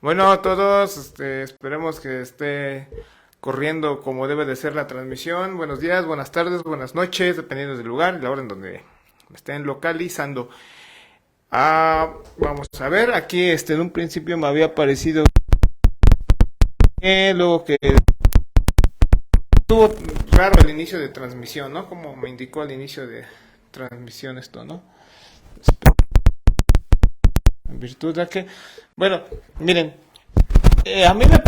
Bueno, a todos, esperemos que esté corriendo como debe de ser la transmisión. Buenos días, buenas tardes, buenas noches, dependiendo del lugar y la hora en donde me estén localizando. Vamos a ver, aquí en un principio me había parecido luego que estuvo raro el inicio de transmisión, ¿no? Como me indicó al inicio de transmisión esto, ¿no? En virtud de que, bueno, miren, a mí me...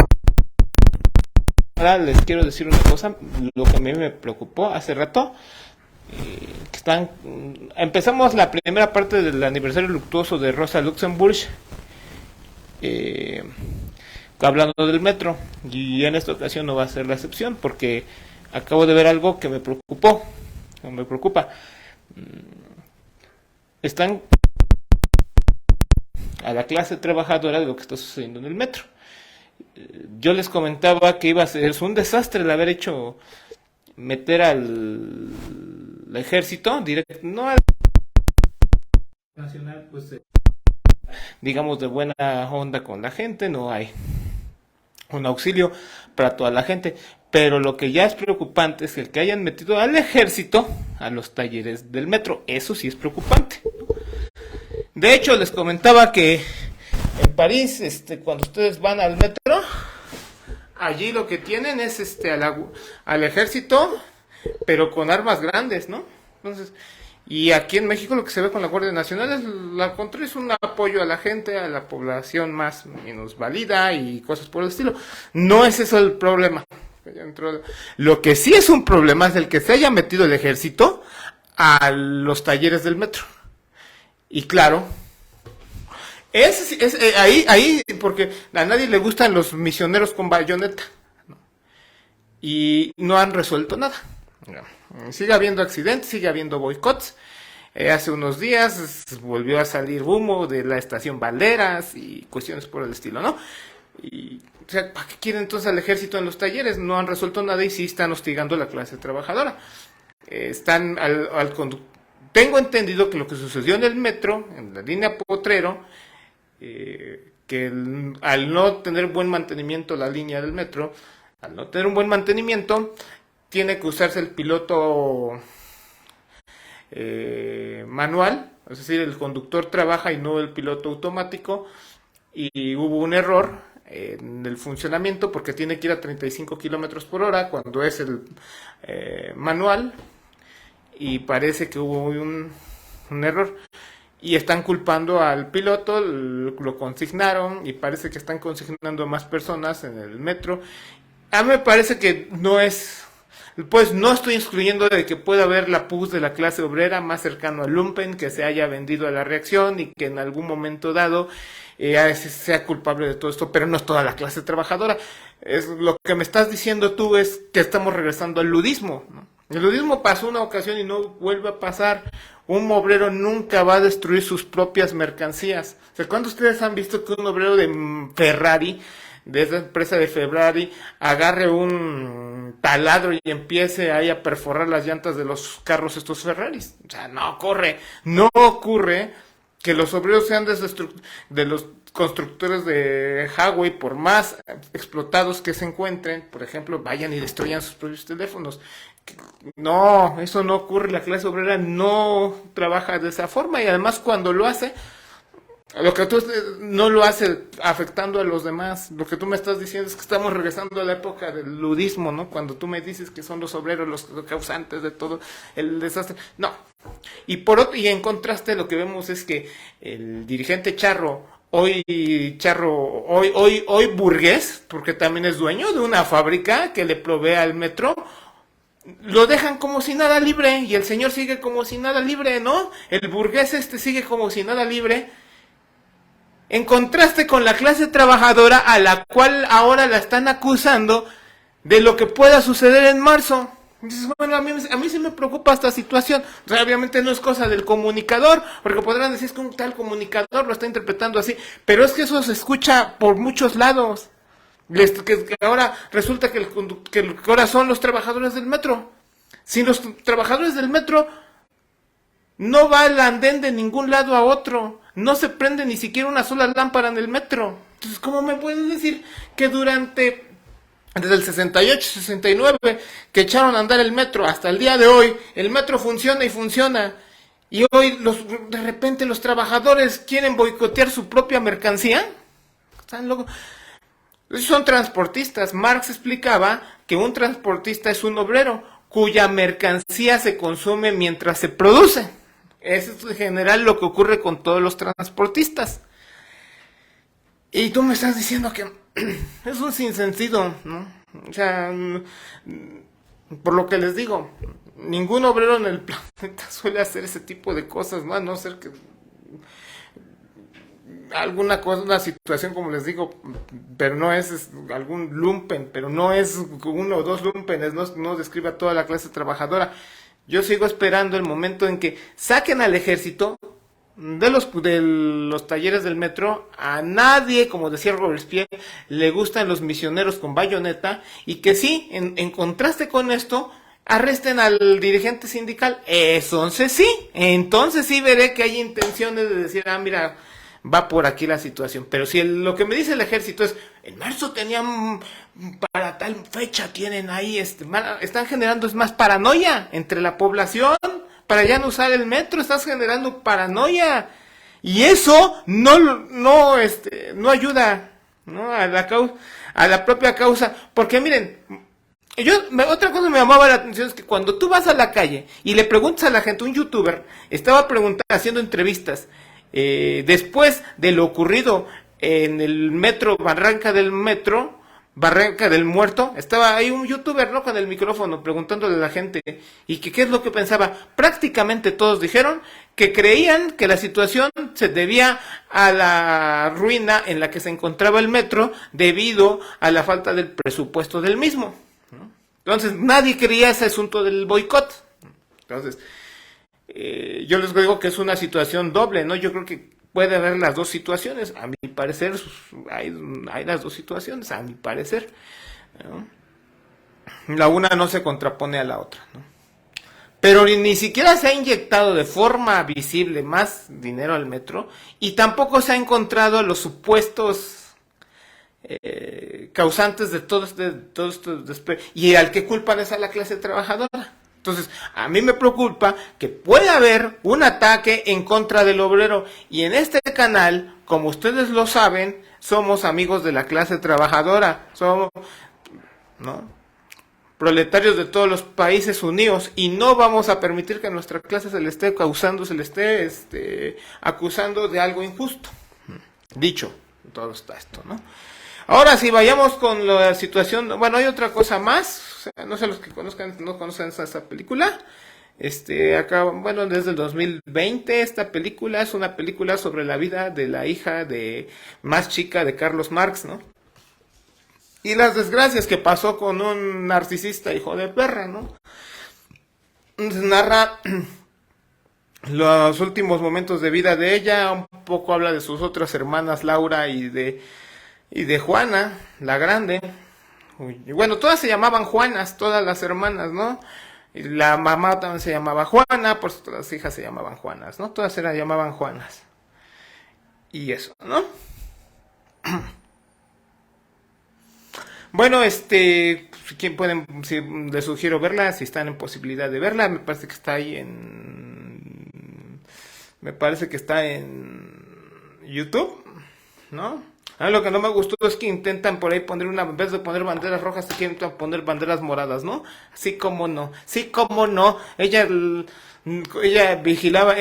Ahora les quiero decir una cosa, lo que a mí me preocupó hace rato, que empezamos la primera parte del aniversario luctuoso de Rosa Luxemburg, eh, hablando del metro, y en esta ocasión no va a ser la excepción, porque acabo de ver algo que me preocupó, que me preocupa. Están a la clase trabajadora de lo que está sucediendo en el metro. Yo les comentaba que iba a ser un desastre el haber hecho meter al ejército directo, no al nacional, pues digamos de buena onda con la gente, no hay un auxilio para toda la gente, pero lo que ya es preocupante es el que hayan metido al ejército a los talleres del metro, eso sí es preocupante. De hecho, les comentaba que en París, cuando ustedes van al metro, allí lo que tienen es al ejército, pero con armas grandes, ¿no? Entonces, y aquí en México lo que se ve con la Guardia Nacional es, al contrario, es un apoyo a la gente, a la población más menos válida y cosas por el estilo. No es eso el problema. Lo que sí es un problema es el que se haya metido el ejército a los talleres del metro. Y claro, ahí, porque a nadie le gustan los misioneros con bayoneta, ¿no? Y no han resuelto nada. Sigue habiendo accidentes, sigue habiendo boicots. Hace unos días volvió a salir humo de la estación Valderas y cuestiones por el estilo, ¿no? Y, o sea, ¿para qué quieren entonces al ejército en los talleres? No han resuelto nada y sí están hostigando a la clase trabajadora. Están al conductor. Tengo entendido que lo que sucedió en el metro, en la línea Potrero, al no tener buen mantenimiento la línea del metro, al no tener un buen mantenimiento, tiene que usarse el piloto manual, es decir, el conductor trabaja y no el piloto automático, y hubo un error en el funcionamiento porque tiene que ir a 35 kilómetros por hora cuando es el manual, y parece que hubo un error y están culpando al piloto, lo consignaron y parece que están consignando a más personas en el metro. A mí me parece que no es, pues no estoy excluyendo de que pueda haber la pus de la clase obrera más cercano al lumpen, que se haya vendido a la reacción y que en algún momento dado sea culpable de todo esto, pero no es toda la clase trabajadora. Lo que me estás diciendo tú es que estamos regresando al ludismo, ¿no? El ludismo pasó una ocasión y no vuelve a pasar. Un obrero nunca va a destruir sus propias mercancías. O sea, ¿cuántos de ustedes han visto que un obrero de Ferrari, de esa empresa de Ferrari, agarre un taladro y empiece ahí a perforar las llantas de los carros estos Ferraris? O sea, no ocurre que los obreros sean de los constructores de Huawei, por más explotados que se encuentren, por ejemplo, vayan y destruyan sus propios teléfonos. No, eso no ocurre, la clase obrera no trabaja de esa forma y además cuando lo hace, lo que tú no lo hace afectando a los demás. Lo que tú me estás diciendo es que estamos regresando a la época del ludismo, ¿no? Cuando tú me dices que son los obreros los causantes de todo el desastre. No. Y en contraste lo que vemos es que el dirigente hoy burgués, porque también es dueño de una fábrica que le provee al metro, lo dejan como si nada libre y el señor sigue como si nada libre, ¿no? El burgués sigue como si nada libre, en contraste con la clase trabajadora a la cual ahora la están acusando de lo que pueda suceder en marzo. Dices, bueno, a mí sí me preocupa esta situación. O sea, obviamente no es cosa del comunicador, porque podrán decir que un tal comunicador lo está interpretando así, pero es que eso se escucha por muchos lados. Que ahora resulta que ahora son los trabajadores del metro. Si los trabajadores del metro no va al andén de ningún lado a otro, no se prende ni siquiera una sola lámpara en el metro. Entonces, ¿cómo me puedes decir que desde el 68, 69, que echaron a andar el metro hasta el día de hoy, el metro funciona y funciona? Y hoy de repente los trabajadores quieren boicotear su propia mercancía. Están locos. Son transportistas. Marx explicaba que un transportista es un obrero cuya mercancía se consume mientras se produce. Eso es en general lo que ocurre con todos los transportistas. Y tú me estás diciendo que es un sinsentido, ¿no? O sea, por lo que les digo, ningún obrero en el planeta suele hacer ese tipo de cosas, ¿no? A no ser que alguna cosa, una situación, como les digo, pero no es algún lumpen, pero no es uno o dos lumpenes, no describe a toda la clase trabajadora. Yo sigo esperando el momento en que saquen al ejército de los talleres del metro. A nadie, como decía Robespierre, le gustan los misioneros con bayoneta, y que sí, en contraste con esto, arresten al dirigente sindical. Entonces sí veré que hay intenciones de decir, mira, va por aquí la situación. Pero si lo que me dice el ejército es, en marzo tenían, para tal fecha tienen ahí, están generando es más paranoia entre la población, para ya no usar el metro, estás generando paranoia. Y eso no ayuda, ¿no? a la propia causa. Porque miren, otra cosa que me llamaba la atención es que cuando tú vas a la calle y le preguntas a la gente, un youtuber estaba haciendo entrevistas, después de lo ocurrido en el metro, Barranca del Muerto, estaba ahí un youtuber, ¿no?, con el micrófono preguntándole a la gente y que qué es lo que pensaba. Prácticamente todos dijeron que creían que la situación se debía a la ruina en la que se encontraba el metro debido a la falta del presupuesto del mismo, ¿no? Entonces nadie creía ese asunto del boicot. Entonces yo les digo que es una situación doble, ¿no? Yo creo que puede haber las dos situaciones. A mi parecer, hay las dos situaciones, a mi parecer, ¿no? La una no se contrapone a la otra, ¿no? Pero ni siquiera se ha inyectado de forma visible más dinero al metro, y tampoco se ha encontrado los supuestos causantes de todo este y al que culpan es a la clase trabajadora. Entonces, a mí me preocupa que pueda haber un ataque en contra del obrero. Y en este canal, como ustedes lo saben, somos amigos de la clase trabajadora. Somos, ¿no?, proletarios de todos los países unidos. Y no vamos a permitir que a nuestra clase se le esté acusando de algo injusto. Dicho todo está esto, ¿no? Ahora sí, vayamos con la situación. Bueno, hay otra cosa más. O sea, no sé, los que no conocen esta película. Acá, bueno, desde el 2020, esta película es una película sobre la vida de la hija más chica de Carlos Marx, ¿no? Y las desgracias que pasó con un narcisista hijo de perra, ¿no? Narra los últimos momentos de vida de ella, un poco habla de sus otras hermanas, Laura y de Juana, la grande. Y bueno, todas se llamaban Juanas, todas las hermanas, ¿no? Y la mamá también se llamaba Juana, por eso todas las hijas se llamaban Juanas, ¿no? Todas se llamaban Juanas. Y eso, ¿no? Bueno, ¿quién pueden? Si les sugiero verla, si están en posibilidad de verla, me parece que está ahí me parece que está en YouTube, ¿no? A mí lo que no me gustó es que intentan por ahí poner en vez de poner banderas rojas, se quieren poner banderas moradas, ¿no? Sí, cómo no, ella vigilaba,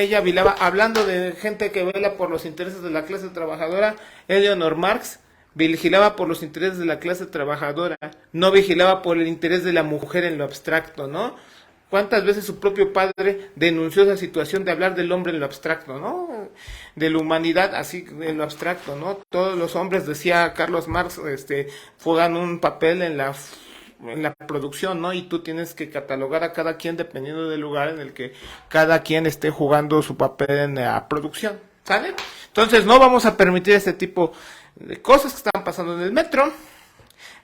hablando de gente que vela por los intereses de la clase trabajadora. Eleanor Marx vigilaba por los intereses de la clase trabajadora, no vigilaba por el interés de la mujer en lo abstracto, ¿no? ¿Cuántas veces su propio padre denunció esa situación de hablar del hombre en lo abstracto, ¿no? De la humanidad así en lo abstracto, ¿no? Todos los hombres, decía Carlos Marx, juegan un papel en la producción, ¿no? Y tú tienes que catalogar a cada quien dependiendo del lugar en el que cada quien esté jugando su papel en la producción, ¿sale? Entonces no vamos a permitir este tipo de cosas que están pasando en el metro.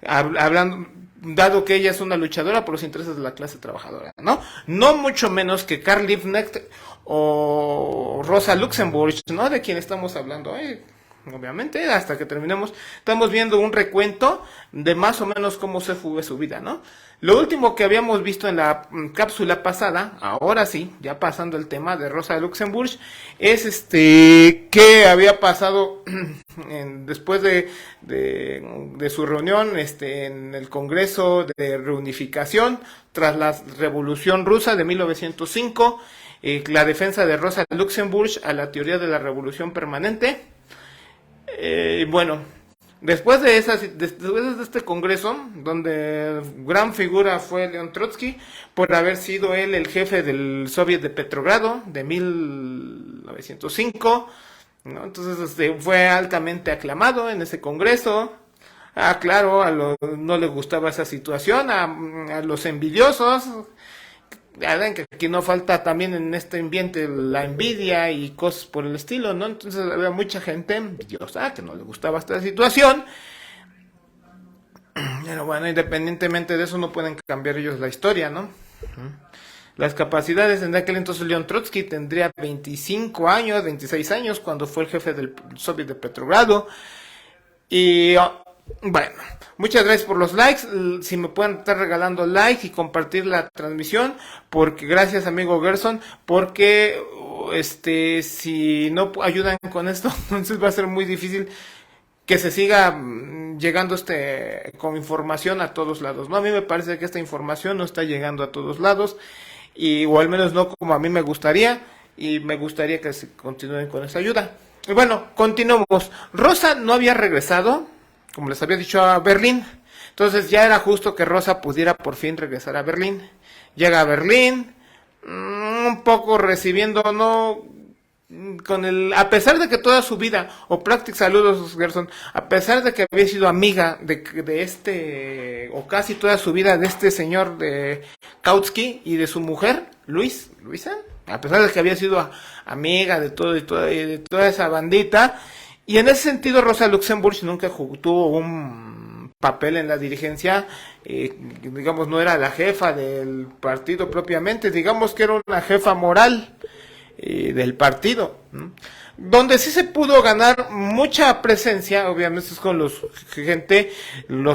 Hablando, dado que ella es una luchadora por los intereses de la clase trabajadora, ¿no? No mucho menos que Karl Liebknecht o Rosa Luxemburg, ¿no? De quien estamos hablando, obviamente, hasta que terminemos, estamos viendo un recuento de más o menos cómo se fue su vida, ¿no? Lo último que habíamos visto en la cápsula pasada, ahora sí, ya pasando el tema de Rosa Luxemburg, es qué había pasado después de su reunión en el Congreso de Reunificación tras la Revolución Rusa de 1905, la defensa de Rosa Luxemburg a la teoría de la revolución permanente. Bueno, después de este congreso, donde gran figura fue León Trotsky, por haber sido él el jefe del Soviet de Petrogrado de 1905, ¿no? Entonces fue altamente aclamado en ese congreso. Claro, no le gustaba esa situación, a los envidiosos. Ya ven que aquí no falta también en este ambiente la envidia y cosas por el estilo, ¿no? Entonces había mucha gente envidiosa que no le gustaba esta situación. Pero bueno, independientemente de eso no pueden cambiar ellos la historia, ¿no? Las capacidades en aquel entonces León Trotsky tendría 25 años, 26 años cuando fue el jefe del Soviet de Petrogrado. Y bueno, muchas gracias por los likes. Si me pueden estar regalando like y compartir la transmisión, porque gracias amigo Gerson, porque si no ayudan con esto, entonces va a ser muy difícil que se siga llegando con información a todos lados, ¿no? A mí me parece que esta información no está llegando a todos lados, o al menos no como a mí me gustaría, y me gustaría que se continúen con esa ayuda. Y bueno, continuamos. Rosa no había regresado, como les había dicho, a Berlín. Entonces ya era justo que Rosa pudiera por fin regresar a Berlín. Llega a Berlín, un poco recibiendo, ¿no? A pesar de que toda su vida, saludos Gerson, a pesar de que había sido amiga o casi toda su vida de este señor de Kautsky y de su mujer, Luisa, a pesar de que había sido amiga de todo y de toda esa bandita, y en ese sentido Rosa Luxemburg nunca tuvo un papel en la dirigencia, digamos, no era la jefa del partido propiamente, digamos que era una jefa moral del partido, ¿no? Donde sí se pudo ganar mucha presencia, obviamente es con los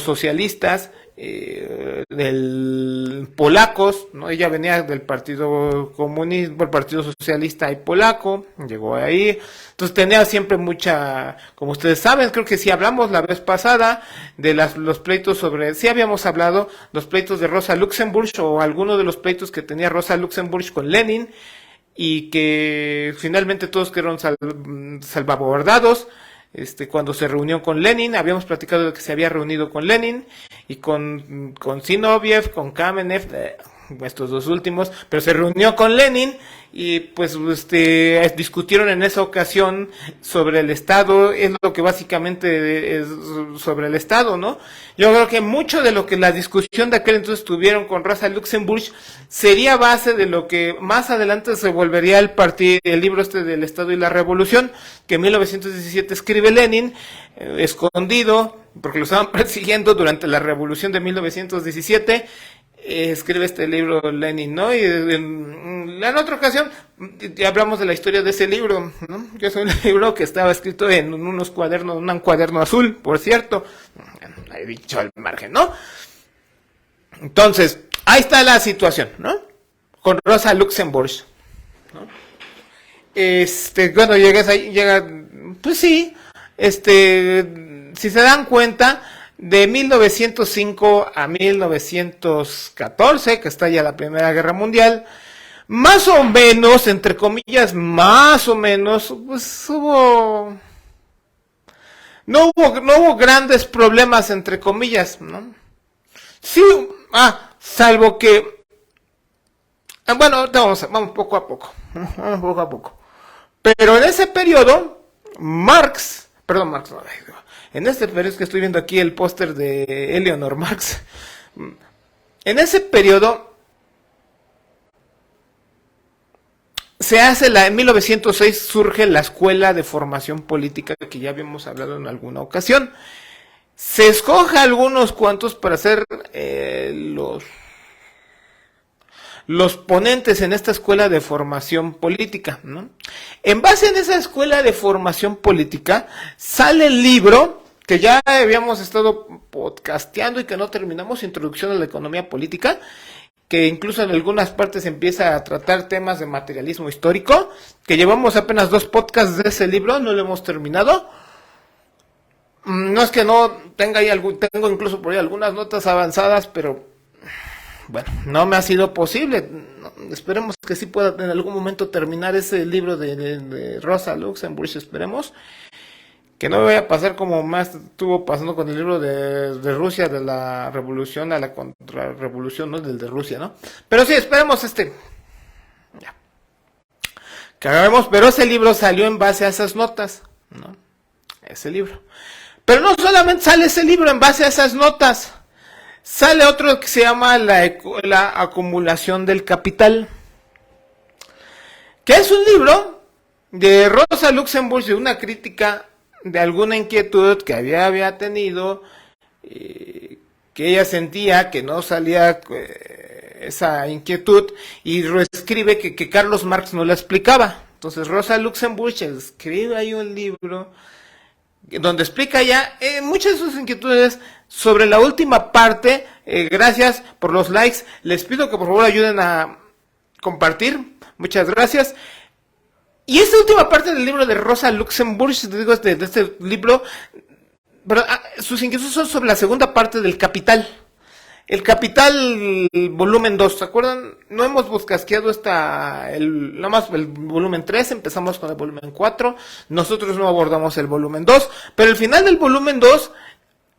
socialistas, polacos, ¿no? Ella venía del Partido Comunista, el Partido Socialista y polaco, llegó ahí, entonces tenía siempre mucha, como ustedes saben, creo que sí hablamos la vez pasada de los pleitos sí habíamos hablado, los pleitos de Rosa Luxemburg o algunos de los pleitos que tenía Rosa Luxemburg con Lenin, y que finalmente todos quedaron salvaguardados. Cuando se reunió con Lenin, habíamos platicado de que se había reunido con Lenin y con Zinoviev, con Kamenev, estos dos últimos, pero se reunió con Lenin y pues discutieron en esa ocasión sobre el Estado, es lo que básicamente es sobre el Estado, ¿no? Yo creo que mucho de lo que la discusión de aquel entonces tuvieron con Rosa Luxemburg sería base de lo que más adelante se volvería el libro del Estado y la Revolución, que en 1917 escribe Lenin, escondido, porque lo estaban persiguiendo durante la Revolución de 1917, escribe este libro Lenin, ¿no? Y en otra ocasión hablamos de la historia de ese libro, ¿no? Que es un libro que estaba escrito en un cuaderno azul, por cierto, he dicho al margen, ¿no? Entonces, ahí está la situación, ¿no? Con Rosa Luxemburg, ¿no? Cuando llega, pues sí, si se dan cuenta, de 1905 a 1914, que está ya la Primera Guerra Mundial, más o menos, entre comillas, más o menos, pues no hubo grandes problemas, entre comillas, ¿no? Sí, salvo que, bueno, ahorita vamos poco a poco, poco a poco. Pero en ese periodo, en este periodo es que estoy viendo aquí el póster de Eleanor Marx. En ese periodo en 1906 surge la Escuela de Formación Política que ya habíamos hablado en alguna ocasión. se escoja algunos cuantos para ser los ponentes en esta escuela de formación política, ¿no? En base en esa escuela de formación política sale el libro que ya habíamos estado podcasteando y que no terminamos, Introducción a la Economía Política, que incluso en algunas partes empieza a tratar temas de materialismo histórico, que llevamos apenas 2 podcasts de ese libro, no lo hemos terminado. No es que no tenga ahí tengo incluso por ahí algunas notas avanzadas, pero bueno, no me ha sido posible. Esperemos que sí pueda en algún momento terminar ese libro de Rosa Luxemburg, esperemos. Que no me vaya a pasar como más estuvo pasando con el libro de Rusia, de la revolución a la contrarrevolución, ¿no? Del de Rusia, ¿no? Pero sí, esperemos ya. Que hagamos, pero ese libro salió en base a esas notas, ¿no? Ese libro. Pero no solamente sale ese libro en base a esas notas. Sale otro que se llama la acumulación del capital, que es un libro de Rosa Luxemburg, de una crítica de alguna inquietud que había tenido, que ella sentía que no salía esa inquietud, y reescribe que Carlos Marx no la explicaba. Entonces Rosa Luxemburg escribe ahí un libro donde explica ya muchas de sus inquietudes sobre la última parte. Gracias por los likes, les pido que por favor ayuden a compartir, muchas gracias. Y esta última parte del libro de Rosa Luxemburg, digo, de este libro, pero, sus inquietudes son sobre la segunda parte del Capital. El Capital, volumen 2, ¿se acuerdan? No hemos buscasqueado nada más el volumen 3, empezamos con el volumen 4, nosotros no abordamos el volumen 2, pero el final del volumen 2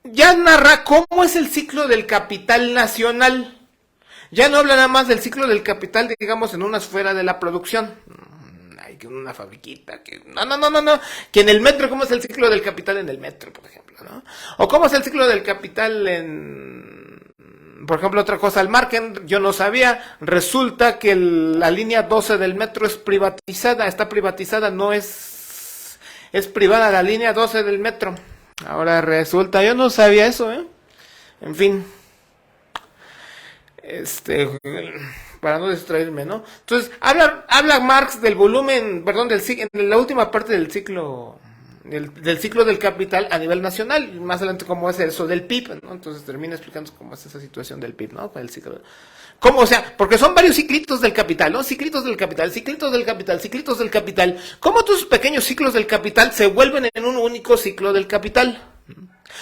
ya narra cómo es el ciclo del capital nacional. Ya no habla nada más del ciclo del capital, digamos, en una esfera de la producción. Hay que una fabriquita, no. Que en el metro, ¿cómo es el ciclo del capital en el metro, por ejemplo, ¿no? O cómo es el ciclo del capital por ejemplo, otra cosa, el Marken, yo no sabía, resulta que la línea 12 del metro es privatizada, está privatizada, no es privada la línea 12 del metro. Ahora resulta, yo no sabía eso, En fin. Para no distraerme, ¿no? Entonces, habla Marx del volumen, perdón, en la última parte del ciclo, del ciclo del capital a nivel nacional, más adelante cómo es eso del PIB, ¿no? Entonces termina explicando cómo es esa situación del PIB, ¿no? Con el ciclo. ¿Cómo? O sea, porque son varios ciclitos del capital, ¿no? Ciclitos del capital, ciclitos del capital, ciclitos del capital. ¿Cómo tus pequeños ciclos del capital se vuelven en un único ciclo del capital?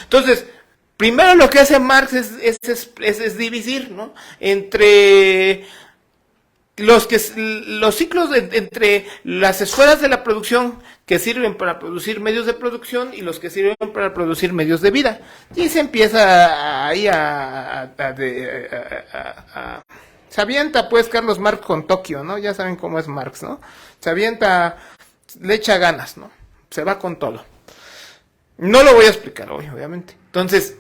Entonces, primero lo que hace Marx es dividir, ¿no? Entre los ciclos entre las esferas de la producción que sirven para producir medios de producción y los que sirven para producir medios de vida. Y se empieza ahí se avienta pues Carlos Marx con Tokio, ¿no? Ya saben cómo es Marx, ¿no? Se avienta, le echa ganas, ¿no? Se va con todo. No lo voy a explicar hoy, obviamente. Entonces,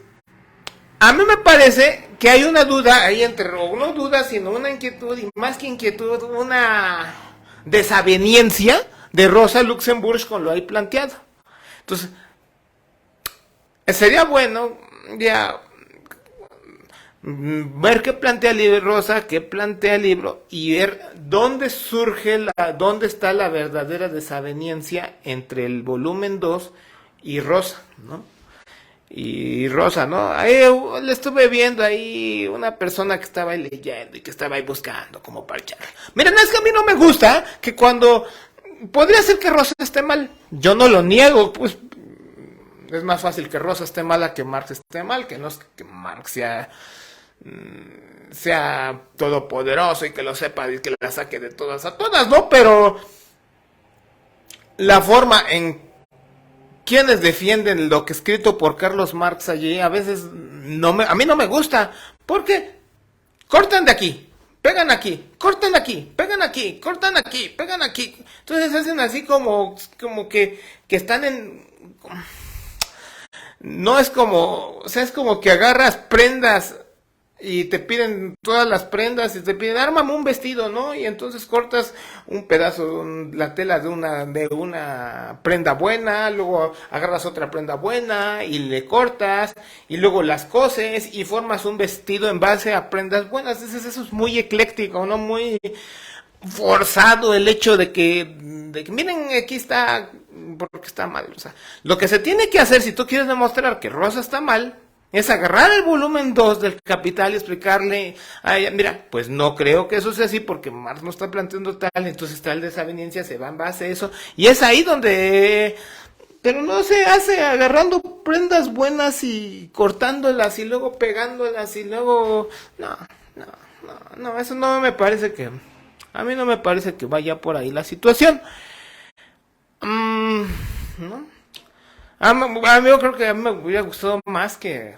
a mí me parece que hay una duda ahí no duda, sino una inquietud, y más que inquietud, una desaveniencia de Rosa Luxemburg con lo ahí planteado. Entonces, sería bueno ya ver qué plantea Rosa, qué plantea el libro, y ver dónde dónde está la verdadera desaveniencia entre el volumen 2 y Rosa, ¿no? Y Rosa, ¿no? Ahí le estuve viendo ahí una persona que estaba ahí leyendo y que estaba ahí buscando como parchar. Miren, es que a mí no me gusta que cuando... Podría ser que Rosa esté mal. Yo no lo niego, pues... Es más fácil que Rosa esté mala que Marx esté mal, que no es que Marx sea todopoderoso y que lo sepa y que la saque de todas a todas, ¿no? Pero... la forma en quienes defienden lo que escrito por Carlos Marx allí, a veces a mí no me gusta, porque cortan de aquí, pegan aquí, cortan aquí, pegan aquí, cortan aquí, pegan aquí. Entonces hacen así como que están no es como, o sea, es como que agarras prendas y te piden todas las prendas y te piden, ármame un vestido, ¿no? Y entonces cortas un pedazo, la tela de una prenda buena, luego agarras otra prenda buena y le cortas y luego las coses y formas un vestido en base a prendas buenas. Entonces eso es muy ecléctico, ¿no? Muy forzado el hecho de que miren, aquí está, porque está mal. O sea, lo que se tiene que hacer si tú quieres demostrar que Rosa está mal, es agarrar el volumen 2 del Capital y explicarle a ella, mira, pues no creo que eso sea así porque Marx no está planteando tal, entonces tal desaveniencia se va en base a eso, y es ahí donde, pero no se hace agarrando prendas buenas y cortándolas y luego pegándolas y luego, no, eso no me parece que, a mí no me parece que vaya por ahí la situación. ¿No? A mí yo creo que a mí me hubiera gustado más que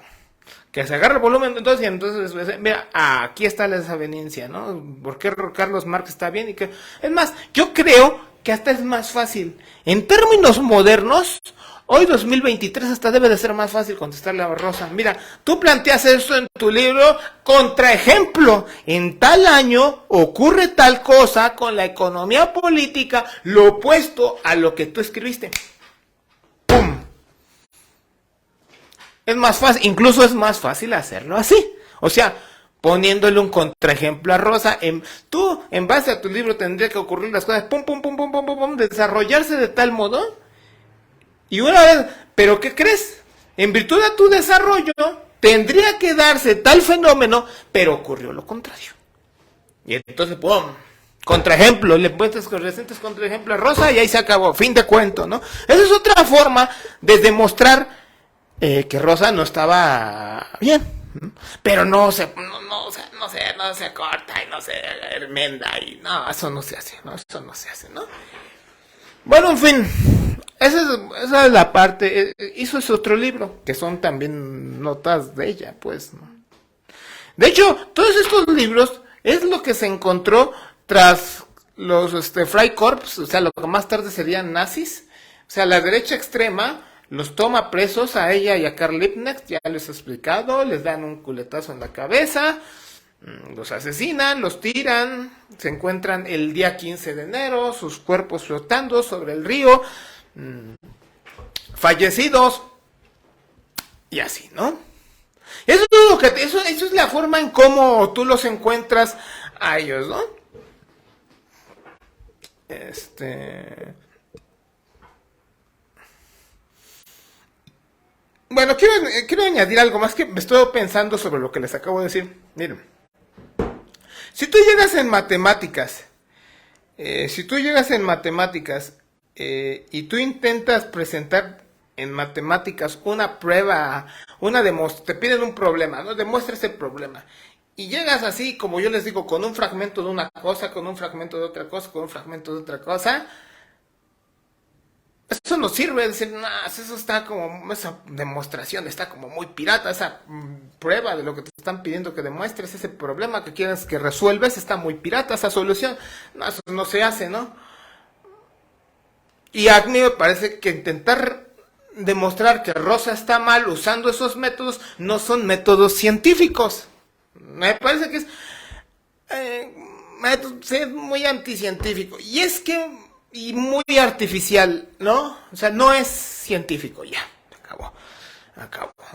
se agarre el volumen entonces, y entonces mira, aquí está la desaveniencia, ¿no? ¿Por qué Carlos Marx está bien? Y que es más, yo creo que hasta es más fácil en términos modernos. Hoy 2023 hasta debe de ser más fácil contestarle a Rosa. Mira, tú planteas esto en tu libro, contraejemplo, en tal año ocurre tal cosa con la economía política, lo opuesto a lo que tú escribiste. ¡Pum! Es más fácil, incluso es más fácil hacerlo así. O sea, poniéndole un contraejemplo a Rosa, tú en base a tu libro tendría que ocurrir las cosas, pum, pum, pum, pum, pum, pum, pum, desarrollarse de tal modo. Y una vez, ¿pero qué crees? En virtud de tu desarrollo, tendría que darse tal fenómeno, pero ocurrió lo contrario. Y entonces, ¡pum! Contraejemplo, le pones correspondientes contraejemplo a Rosa y ahí se acabó, fin de cuento, ¿no? Esa es otra forma de demostrar que Rosa no estaba bien, pero no se corta y no se enmenda y no, eso no se hace, ¿no? Bueno, en fin, esa es la parte. Hizo ese otro libro, que son también notas de ella, pues, ¿no? De hecho, todos estos libros es lo que se encontró tras los Freikorps, o sea, lo que más tarde serían nazis. O sea, la derecha extrema los toma presos a ella y a Karl Liebknecht, ya les he explicado, les dan un culetazo en la cabeza, los asesinan, los tiran, se encuentran el día 15 de enero, sus cuerpos flotando sobre el río, fallecidos, y así, ¿no? Eso es lo que eso es la forma en cómo tú los encuentras a ellos, ¿no? Bueno, quiero añadir algo más que me estoy pensando sobre lo que les acabo de decir. Miren, si tú llegas en matemáticas, y tú intentas presentar en matemáticas una prueba, te piden un problema, ¿no? Demuestra ese problema. Y llegas así, como yo les digo, con un fragmento de una cosa, con un fragmento de otra cosa, con un fragmento de otra cosa. Eso no sirve, decir, eso está como, esa demostración está como muy pirata, esa prueba de lo que te están pidiendo que demuestres, ese problema que quieres que resuelves, está muy pirata, esa solución, no, eso no se hace, ¿no? Y a mí me parece que intentar demostrar que Rosa está mal usando esos métodos, no son métodos científicos. Me parece que es muy anticientífico. Y muy artificial, ¿no? O sea, no es científico, ya, acabó.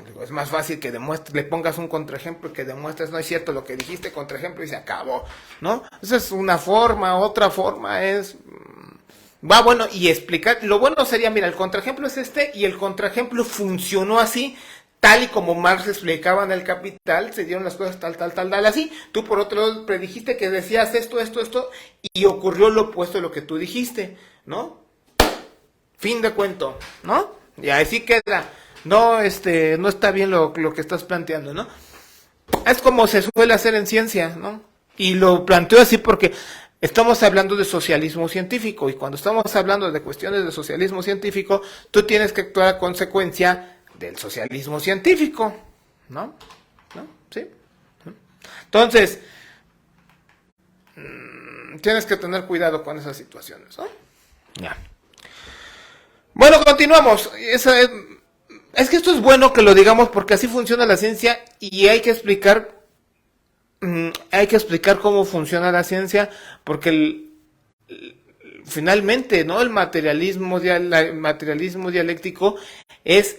Digo, es más fácil que le pongas un contraejemplo que demuestres, no es cierto lo que dijiste, contraejemplo y se acabó, ¿no? Esa es una forma, otra forma es... bueno, y explicar, lo bueno sería, mira, el contraejemplo es y el contraejemplo funcionó así, tal y como Marx explicaba en el Capital, se dieron las cosas tal, así. Tú por otro lado predijiste que decías esto, y ocurrió lo opuesto de lo que tú dijiste, ¿no? Fin de cuento, ¿no? Y así queda. No, no está bien lo que estás planteando, ¿no? Es como se suele hacer en ciencia, ¿no? Y lo planteo así porque estamos hablando de socialismo científico, y cuando estamos hablando de cuestiones de socialismo científico, tú tienes que actuar a consecuencia del socialismo científico, ¿no? ¿Sí? Entonces, tienes que tener cuidado con esas situaciones, ¿no? Ya. Bueno, continuamos. Es que esto es bueno que lo digamos porque así funciona la ciencia y hay que explicar hay que explicar cómo funciona la ciencia, porque finalmente, ¿no? El materialismo dialéctico es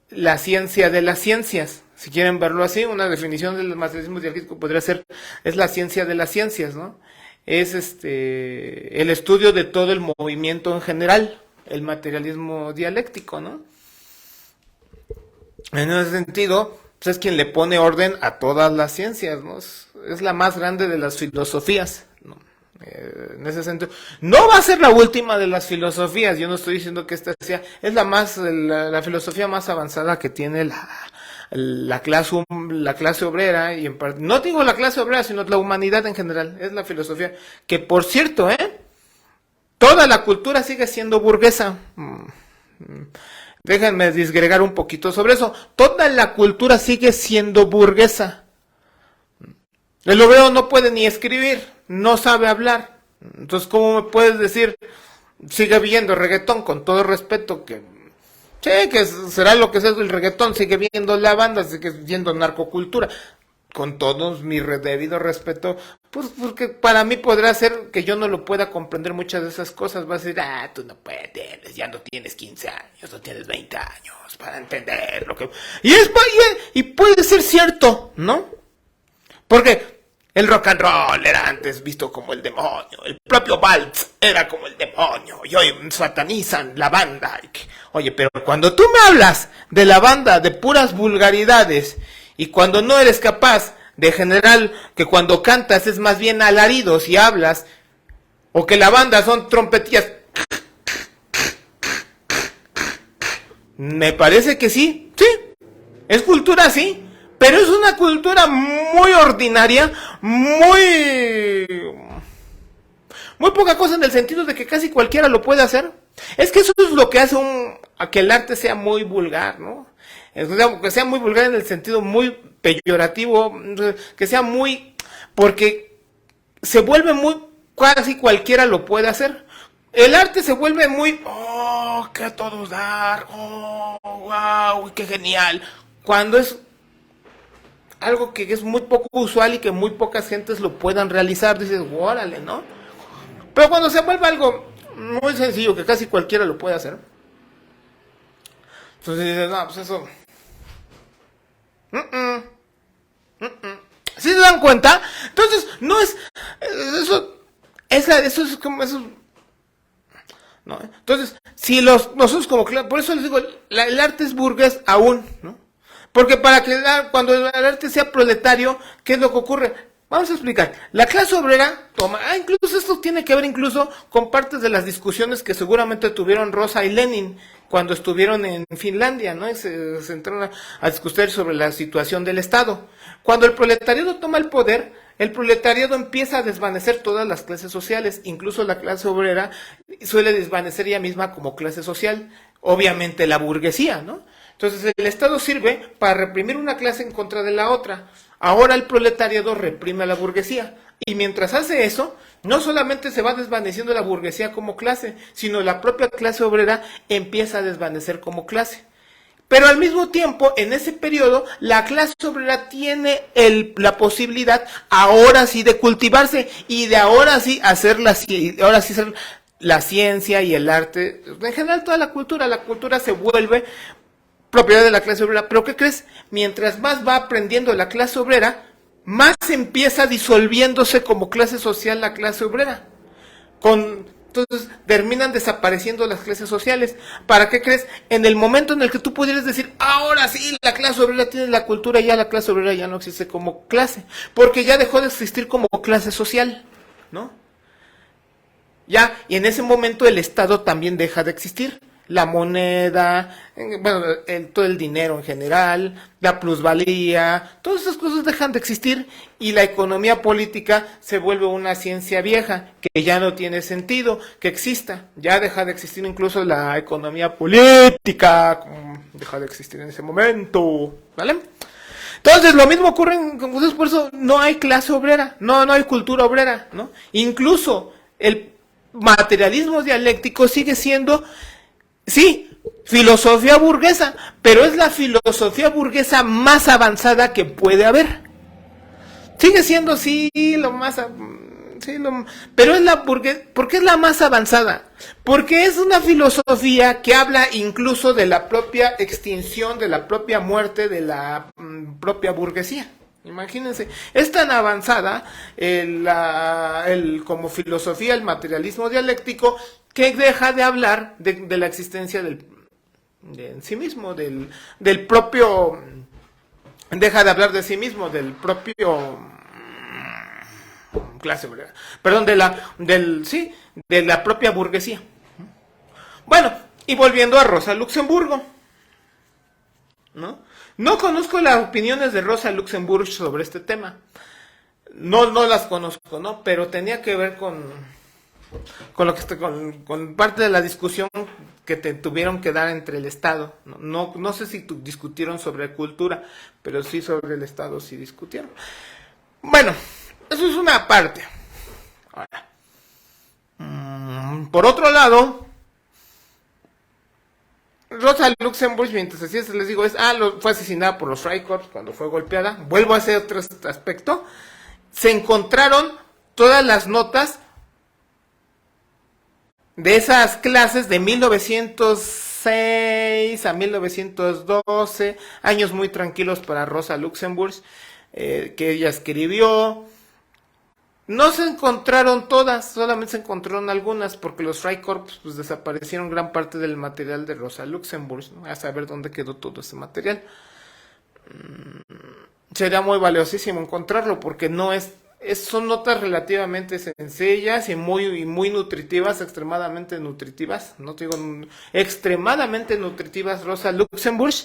la ciencia de las ciencias. Si quieren verlo así, una definición del materialismo dialéctico podría ser, es la ciencia de las ciencias, ¿no? Es el estudio de todo el movimiento en general, el materialismo dialéctico, ¿no? En ese sentido, pues es quien le pone orden a todas las ciencias, ¿no? Es la más grande de las filosofías, ¿no? En ese sentido, no va a ser la última de las filosofías. Yo no estoy diciendo que esta sea, es la filosofía más avanzada que tiene la clase obrera, y no digo la clase obrera, sino la humanidad en general. Es la filosofía que, por cierto, toda la cultura sigue siendo burguesa. Déjenme disgregar un poquito sobre eso. Toda la cultura sigue siendo burguesa. El obrero no puede ni escribir, no sabe hablar. Entonces, ¿cómo me puedes decir, sigue viendo reggaetón? Con todo respeto, que será lo que sea el reggaetón, sigue viendo la banda, sigue viendo narcocultura. Con todo mi debido respeto, pues porque para mí podrá ser que yo no lo pueda comprender muchas de esas cosas. Va a decir, tú no puedes, ya no tienes 15 años, no tienes 20 años para entender lo que... Y puede ser cierto, ¿no? Porque el rock and roll era antes visto como el demonio, el propio Vals era como el demonio, y hoy satanizan la banda. Oye, pero cuando tú me hablas de la banda de puras vulgaridades, y cuando no eres capaz de generar que cuando cantas es más bien alaridos y hablas, o que la banda son trompetillas, me parece que sí, es cultura, sí, pero es una cultura muy ordinaria, muy poca cosa, en el sentido de que casi cualquiera lo puede hacer. Es que eso es lo que hace a que el arte sea muy vulgar, ¿no? Que sea muy vulgar en el sentido muy peyorativo, que sea muy... porque se vuelve muy... casi cualquiera lo puede hacer. El arte se vuelve muy... que a todos dar, wow, qué genial. Cuando es algo que es muy poco usual y que muy pocas gentes lo puedan realizar, dices, órale, ¿no? Pero cuando se vuelve algo muy sencillo, que casi cualquiera lo puede hacer, entonces dices, no, pues eso... ¿Sí se dan cuenta? Entonces, no es... Eso es como... Eso, ¿no? Entonces, si nosotros como... Por eso les digo, el arte es burgués aún, ¿no? Porque para que cuando el arte sea proletario, ¿qué es lo que ocurre? Vamos a explicar. La clase obrera toma... incluso esto tiene que ver incluso con partes de las discusiones que seguramente tuvieron Rosa y Lenin cuando estuvieron en Finlandia, ¿no? Se entraron a discutir sobre la situación del Estado. Cuando el proletariado toma el poder, el proletariado empieza a desvanecer todas las clases sociales, incluso la clase obrera suele desvanecer ella misma como clase social, obviamente la burguesía, ¿no? Entonces el Estado sirve para reprimir una clase en contra de la otra. Ahora el proletariado reprime a la burguesía. Y mientras hace eso, no solamente se va desvaneciendo la burguesía como clase, sino la propia clase obrera empieza a desvanecer como clase. Pero al mismo tiempo, en ese periodo, la clase obrera tiene la posibilidad, ahora sí, de cultivarse y de ahora sí hacer la ciencia y el arte. En general, toda la cultura se vuelve propiedad de la clase obrera. Pero ¿qué crees? Mientras más va aprendiendo la clase obrera, más empieza disolviéndose como clase social la clase obrera. Entonces terminan desapareciendo las clases sociales. ¿Para qué crees? En el momento en el que tú pudieras decir, ahora sí, la clase obrera tiene la cultura, ya la clase obrera ya no existe como clase, porque ya dejó de existir como clase social, ¿no? Ya, y en ese momento el Estado también deja de existir. La moneda, bueno, todo el dinero en general, la plusvalía, todas esas cosas dejan de existir y la economía política se vuelve una ciencia vieja que ya no tiene sentido que exista. Ya deja de existir incluso la economía política, deja de existir en ese momento, ¿vale? Entonces lo mismo ocurre con ustedes, por eso no hay clase obrera, no hay cultura obrera, ¿no? Incluso el materialismo dialéctico sigue siendo... sí, filosofía burguesa, pero es la filosofía burguesa más avanzada que puede haber. Sigue siendo, sí, lo más... Sí, pero es ¿por qué es la más avanzada? Porque es una filosofía que habla incluso de la propia extinción, de la propia muerte, de la propia burguesía. Imagínense, es tan avanzada como filosofía, el materialismo dialéctico, que deja de hablar de la existencia en sí mismo, del propio... Deja de hablar de sí mismo, del propio... clase obrera, perdón, de la propia burguesía. Bueno, y volviendo a Rosa Luxemburgo, ¿no? No conozco las opiniones de Rosa Luxemburgo sobre este tema. No las conozco, ¿no? Pero tenía que ver con lo que con parte de la discusión que tuvieron que dar entre el Estado. No sé si discutieron sobre cultura, pero sí sobre el Estado sí discutieron. Bueno, eso es una parte. Ahora, por otro lado, Rosa Luxemburgo, mientras así les digo, fue asesinada por los Freikorps cuando fue golpeada. Vuelvo a hacer otro aspecto. Se encontraron todas las notas de esas clases de 1906 a 1912, años muy tranquilos para Rosa Luxemburgo, que ella escribió. No se encontraron todas, solamente se encontraron algunas, porque los Freikorps pues desaparecieron gran parte del material de Rosa Luxemburgo, ¿no? A saber dónde quedó todo ese material. Sería muy valiosísimo encontrarlo, porque son notas relativamente sencillas y muy nutritivas, extremadamente nutritivas, no te digo extremadamente nutritivas, Rosa Luxemburgo.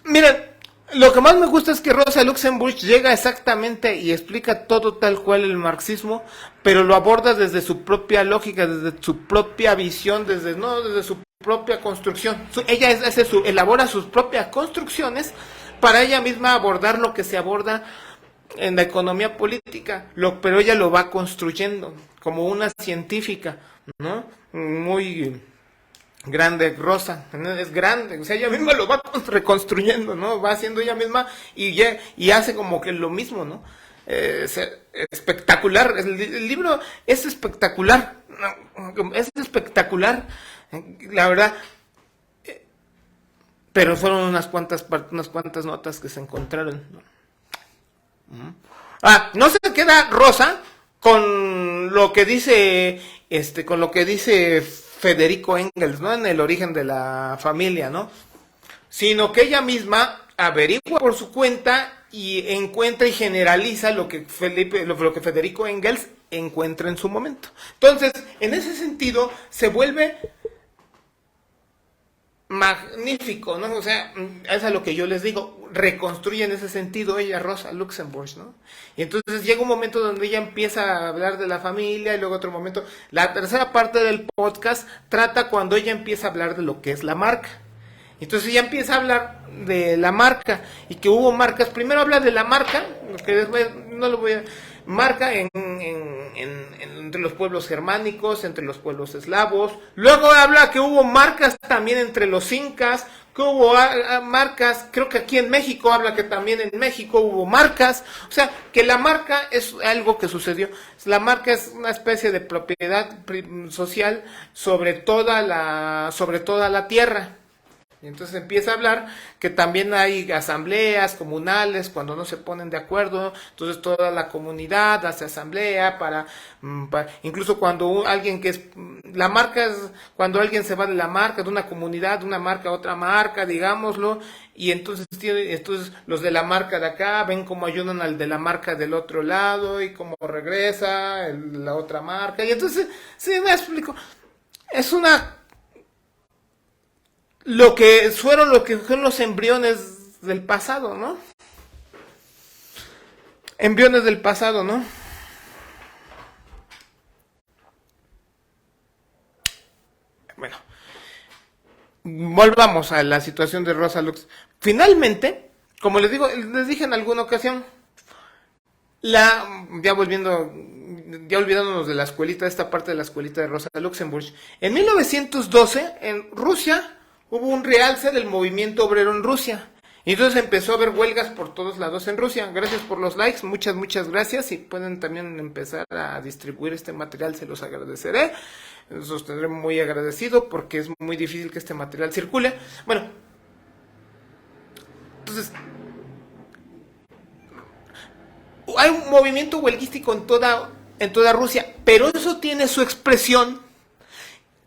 Miren, lo que más me gusta es que Rosa Luxemburgo llega exactamente y explica todo tal cual el marxismo, pero lo aborda desde su propia lógica, desde su propia visión, desde su propia construcción. Ella elabora sus propias construcciones para ella misma abordar lo que se aborda en la economía política, pero ella lo va construyendo como una científica, ¿no? Muy grande, Rosa, ¿no? Es grande, o sea, ella misma lo va reconstruyendo, ¿no? Va haciendo ella misma y hace como que lo mismo, ¿no? Es espectacular, el libro es espectacular, la verdad, pero fueron unas cuantas notas que se encontraron, ¿no? No se queda Rosa con lo que dice Federico Engels, ¿no? En El origen de la familia, ¿no? Sino que ella misma averigua por su cuenta y encuentra y generaliza lo que Federico Engels encuentra en su momento. Entonces, en ese sentido, se vuelve magnífico, ¿no? O sea, es a lo que yo les digo, reconstruye en ese sentido ella, Rosa Luxemburgo, ¿no? Y entonces llega un momento donde ella empieza a hablar de la familia y luego otro momento. La tercera parte del podcast trata cuando ella empieza a hablar de lo que es la marca. Entonces ella empieza a hablar de la marca y que hubo marcas. Primero habla de la marca, que después no lo voy a... Marca entre los pueblos germánicos, entre los pueblos eslavos. Luego habla que hubo marcas también entre los incas, que hubo marcas, creo que aquí en México habla que también en México hubo marcas. O sea, que la marca es algo que sucedió. La marca es una especie de propiedad social sobre toda la tierra. Y entonces empieza a hablar que también hay asambleas comunales cuando no se ponen de acuerdo, entonces toda la comunidad hace asamblea para incluso cuando alguien la marca es cuando alguien se va de la marca, de una comunidad, de una marca a otra marca, digámoslo, y entonces los de la marca de acá ven cómo ayudan al de la marca del otro lado y cómo regresa la otra marca, y entonces, sí, me explico, es lo que fueron los embriones del pasado, ¿no? Embriones del pasado, ¿no? Bueno, volvamos a la situación de Rosa Lux. Finalmente, como les dije en alguna ocasión, ya olvidándonos de la escuelita, esta parte de la escuelita de Rosa Luxemburgo, en 1912, en Rusia, hubo un realce del movimiento obrero en Rusia. Y entonces empezó a haber huelgas por todos lados en Rusia. Gracias por los likes, muchas gracias. Si pueden también empezar a distribuir este material, se los agradeceré. Los tendré muy agradecido porque es muy difícil que este material circule. Bueno, entonces hay un movimiento huelguístico en toda Rusia, pero eso tiene su expresión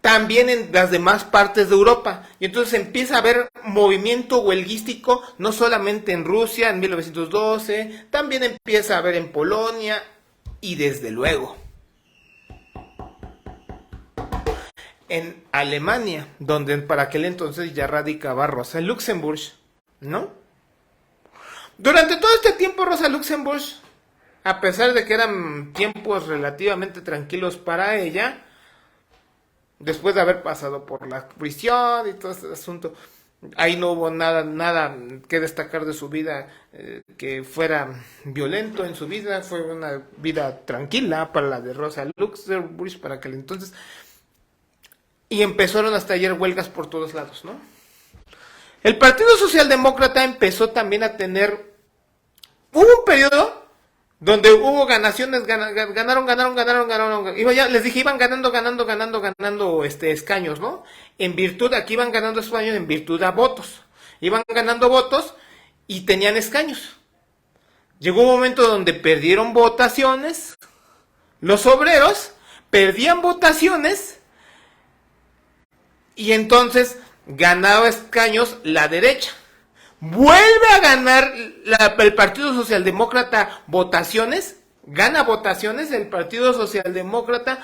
también en las demás partes de Europa. Y entonces empieza a haber movimiento huelguístico no solamente en Rusia en 1912, también empieza a haber en Polonia y desde luego en Alemania, donde para aquel entonces ya radicaba Rosa Luxemburg, ¿no? Durante todo este tiempo Rosa Luxemburg, a pesar de que eran tiempos relativamente tranquilos para ella, después de haber pasado por la prisión y todo este asunto, ahí no hubo nada que destacar de su vida que fuera violento en su vida. Fue una vida tranquila para la de Rosa Luxemburg para aquel entonces. Y empezaron a estallar huelgas por todos lados, ¿no? El Partido Socialdemócrata empezó también a tener... Hubo un periodo donde hubo ganaciones, ganaron. Ya les dije, iban ganando escaños, ¿no? En virtud, aquí iban ganando escaños en virtud a votos. Iban ganando votos y tenían escaños. Llegó un momento donde perdieron votaciones. Los obreros perdían votaciones y entonces ganaba escaños la derecha. Vuelve a ganar el Partido Socialdemócrata votaciones, gana votaciones el Partido Socialdemócrata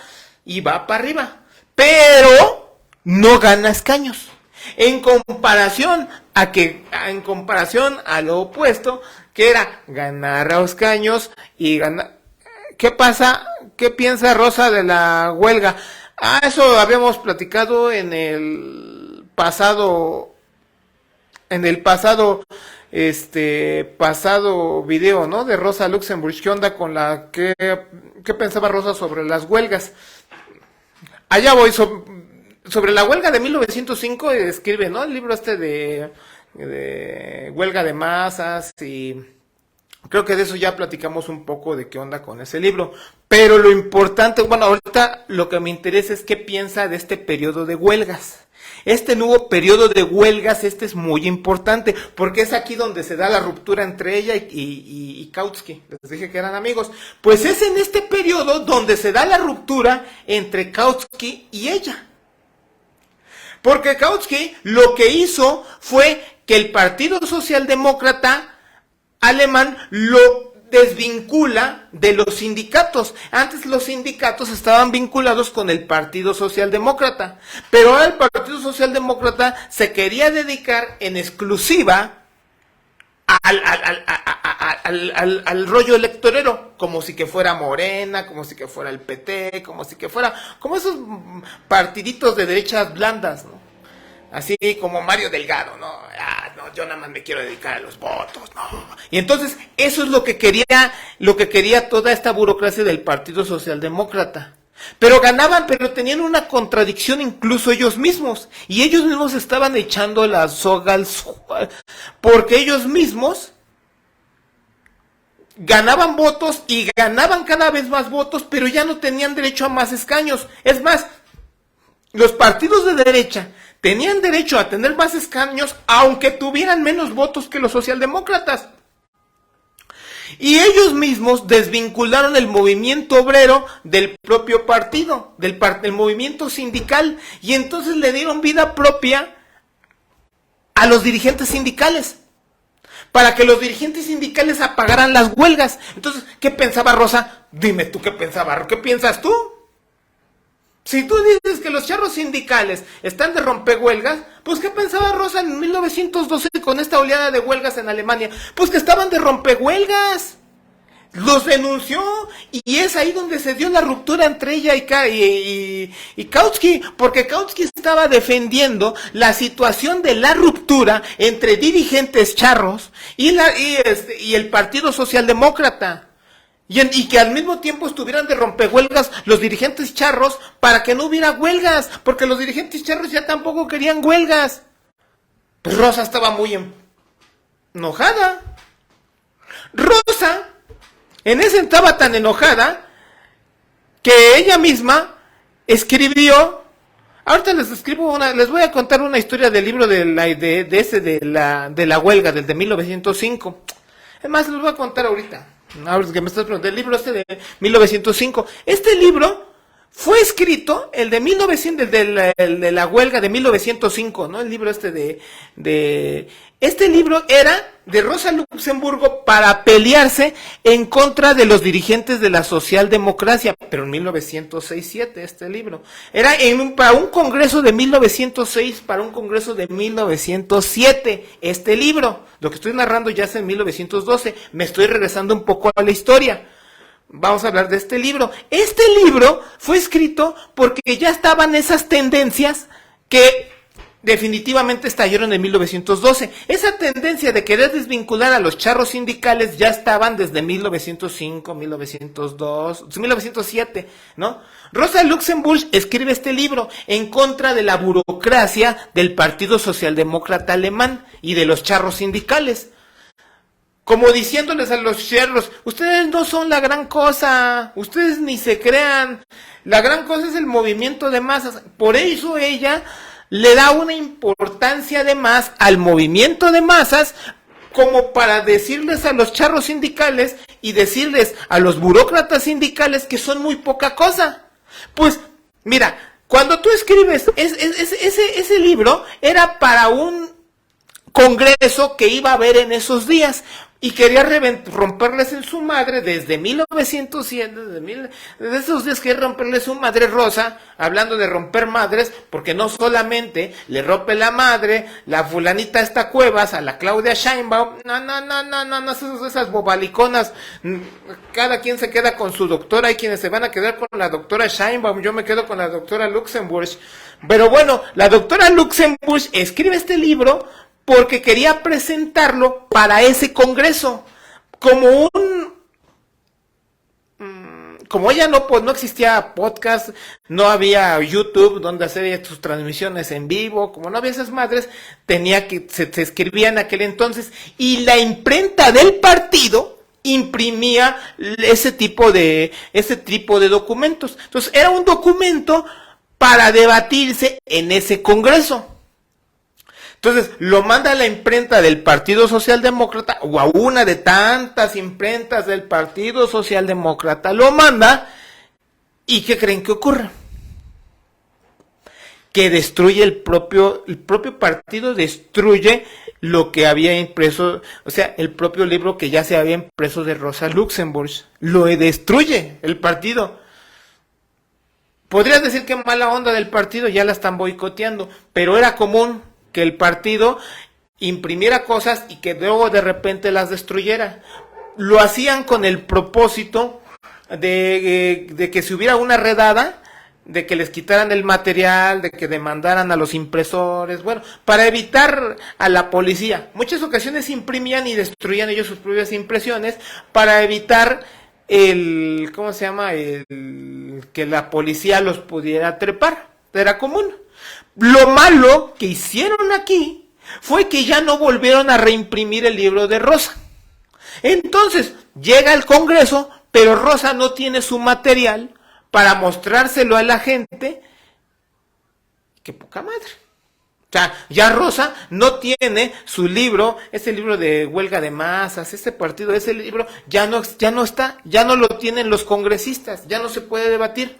y va para arriba, pero no gana escaños. En comparación a lo opuesto, que era ganar a escaños y ganar. ¿Qué pasa? ¿Qué piensa Rosa de la huelga? Eso habíamos platicado en el pasado video, ¿no? De Rosa Luxemburg. ¿Qué onda con qué pensaba Rosa sobre las huelgas? Allá voy, sobre la huelga de 1905 escribe, ¿no? El libro de huelga de masas, y creo que de eso ya platicamos un poco de qué onda con ese libro. Pero lo importante, bueno, ahorita lo que me interesa es qué piensa de este periodo de huelgas. Este nuevo periodo de huelgas, es muy importante, porque es aquí donde se da la ruptura entre ella y Kautsky. Les dije que eran amigos. Pues es en este periodo donde se da la ruptura entre Kautsky y ella. Porque Kautsky lo que hizo fue que el Partido Socialdemócrata alemán lo desvincula de los sindicatos. Antes los sindicatos estaban vinculados con el Partido Socialdemócrata, pero ahora el Partido Socialdemócrata se quería dedicar en exclusiva al rollo electorero, como si que fuera Morena, como si que fuera el PT, como si que fuera como esos partiditos de derechas blandas, ¿no? Así como Mario Delgado, ¿no? No, yo nada más me quiero dedicar a los votos, no. Y entonces, eso es lo que quería toda esta burocracia del Partido Socialdemócrata. Pero ganaban, pero tenían una contradicción incluso ellos mismos. Y ellos mismos estaban echando la soga al suelo, porque ellos mismos ganaban votos y ganaban cada vez más votos, pero ya no tenían derecho a más escaños. Es más, los partidos de derecha tenían derecho a tener más escaños, aunque tuvieran menos votos que los socialdemócratas. Y ellos mismos desvincularon el movimiento obrero del propio partido, del movimiento sindical, y entonces le dieron vida propia a los dirigentes sindicales, para que los dirigentes sindicales apagaran las huelgas. Entonces, ¿qué pensaba Rosa? Dime tú qué pensaba, ¿qué piensas tú? Si tú dices que los charros sindicales están de rompehuelgas, pues ¿qué pensaba Rosa en 1912 con esta oleada de huelgas en Alemania? Pues que estaban de rompehuelgas. Los denunció y es ahí donde se dio la ruptura entre ella y Kautsky, porque Kautsky estaba defendiendo la situación de la ruptura entre dirigentes charros y el Partido Socialdemócrata. Y que al mismo tiempo estuvieran de rompehuelgas los dirigentes charros para que no hubiera huelgas, porque los dirigentes charros ya tampoco querían huelgas. Pues Rosa estaba muy enojada. Rosa, en ese estaba tan enojada que ella misma escribió. Ahorita les voy a contar una historia del libro de la huelga, del de 1905. Es más, les voy a contar ahorita. Ahora que me estás preguntando, el libro de 1905. Este libro fue escrito, el de 1900, el de la huelga de 1905, ¿no? El libro este libro era de Rosa Luxemburgo para pelearse en contra de los dirigentes de la socialdemocracia, pero en 1906-7 este libro. Era para un congreso de 1906, para un congreso de 1907 este libro. Lo que estoy narrando ya es en 1912, me estoy regresando un poco a la historia. Vamos a hablar de este libro. Este libro fue escrito porque ya estaban esas tendencias que definitivamente estallaron en 1912. Esa tendencia de querer desvincular a los charros sindicales ya estaban desde 1905, 1902, 1907, ¿no? Rosa Luxemburg escribe este libro en contra de la burocracia del Partido Socialdemócrata Alemán y de los charros sindicales. Como diciéndoles a los charros, ustedes no son la gran cosa, ustedes ni se crean, la gran cosa es el movimiento de masas. Por eso ella le da una importancia de más al movimiento de masas, como para decirles a los charros sindicales y decirles a los burócratas sindicales que son muy poca cosa. Pues, mira, cuando tú escribes ese libro, era para un congreso que iba a haber en esos días, y quería romperles en su madre desde 1907, desde esos días quería romperle su madre Rosa, hablando de romper madres, porque no solamente le rompe la madre, la fulanita esta Cuevas, a la Claudia Sheinbaum, no, esas bobaliconas, cada quien se queda con su doctora, hay quienes se van a quedar con la doctora Sheinbaum, yo me quedo con la doctora Luxemburg, pero bueno, la doctora Luxemburg escribe este libro, porque quería presentarlo para ese congreso, como ella no existía podcast, no había YouTube donde hacer sus transmisiones en vivo, como no había esas madres, se escribía en aquel entonces, y la imprenta del partido imprimía ese tipo de documentos. Entonces era un documento para debatirse en ese congreso. Entonces, lo manda a la imprenta del Partido Socialdemócrata, o a una de tantas imprentas del Partido Socialdemócrata, lo manda, ¿y qué creen que ocurre? Que destruye el propio partido, destruye lo que había impreso, o sea, el propio libro que ya se había impreso de Rosa Luxemburg, lo destruye el partido. Podrías decir que mala onda del partido, ya la están boicoteando, pero era común que el partido imprimiera cosas y que luego de repente las destruyera. Lo hacían con el propósito de que si hubiera una redada, de que les quitaran el material, de que demandaran a los impresores, bueno, para evitar a la policía. Muchas ocasiones imprimían y destruían ellos sus propias impresiones para evitar que la policía los pudiera trepar. Era común. Lo malo que hicieron aquí fue que ya no volvieron a reimprimir el libro de Rosa. Entonces, llega el Congreso, pero Rosa no tiene su material para mostrárselo a la gente. ¡Qué poca madre! O sea, ya Rosa no tiene su libro, ese libro de huelga de masas, ese libro ya no está, ya no lo tienen los congresistas, ya no se puede debatir.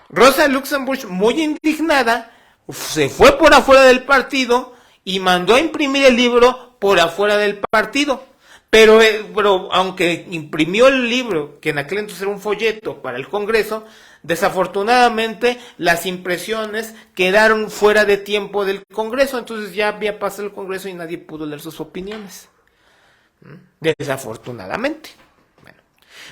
Rosa Luxemburg, muy indignada, se fue por afuera del partido y mandó a imprimir el libro por afuera del partido. Pero aunque imprimió el libro, que en aquel entonces era un folleto para el Congreso, desafortunadamente las impresiones quedaron fuera de tiempo del Congreso, entonces ya había pasado el Congreso y nadie pudo leer sus opiniones. Desafortunadamente.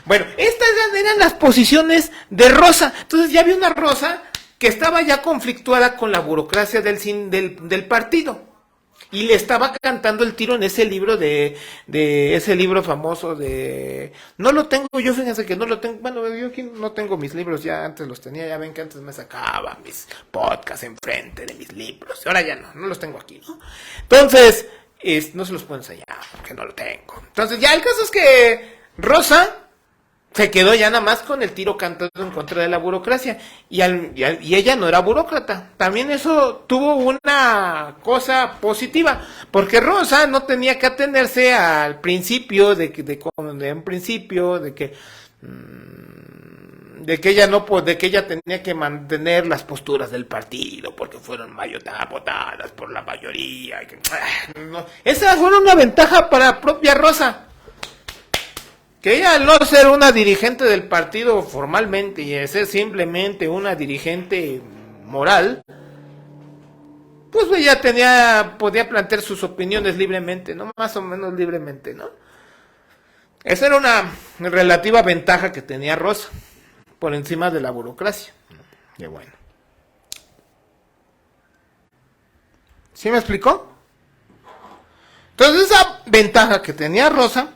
Bueno, estas eran las posiciones de Rosa. Entonces ya había una Rosa que estaba ya conflictuada con la burocracia del partido. Y le estaba cantando el tiro en ese libro de ese libro famoso de... No lo tengo, yo fíjense que no lo tengo. Bueno, yo aquí no tengo mis libros, ya antes los tenía, ya ven que antes me sacaba mis podcasts enfrente de mis libros. Ahora ya no los tengo aquí, ¿no? Entonces, no se los puedo enseñar. que no lo tengo. Entonces ya el caso es que Rosa se quedó ya nada más con el tiro cantado en contra de la burocracia. Y ella no era burócrata. También eso tuvo una cosa positiva. Porque Rosa no tenía que atenerse al principio de que ella no, de que ella tenía que mantener las posturas del partido porque fueron votadas por la mayoría. No. Esa fue una ventaja para la propia Rosa. Que ella, al no ser una dirigente del partido formalmente y de ser simplemente una dirigente moral, pues ella podía plantear sus opiniones libremente, ¿no? Más o menos libremente, ¿no? Esa era una relativa ventaja que tenía Rosa por encima de la burocracia. Y bueno. ¿Sí me explicó? Entonces esa ventaja que tenía Rosa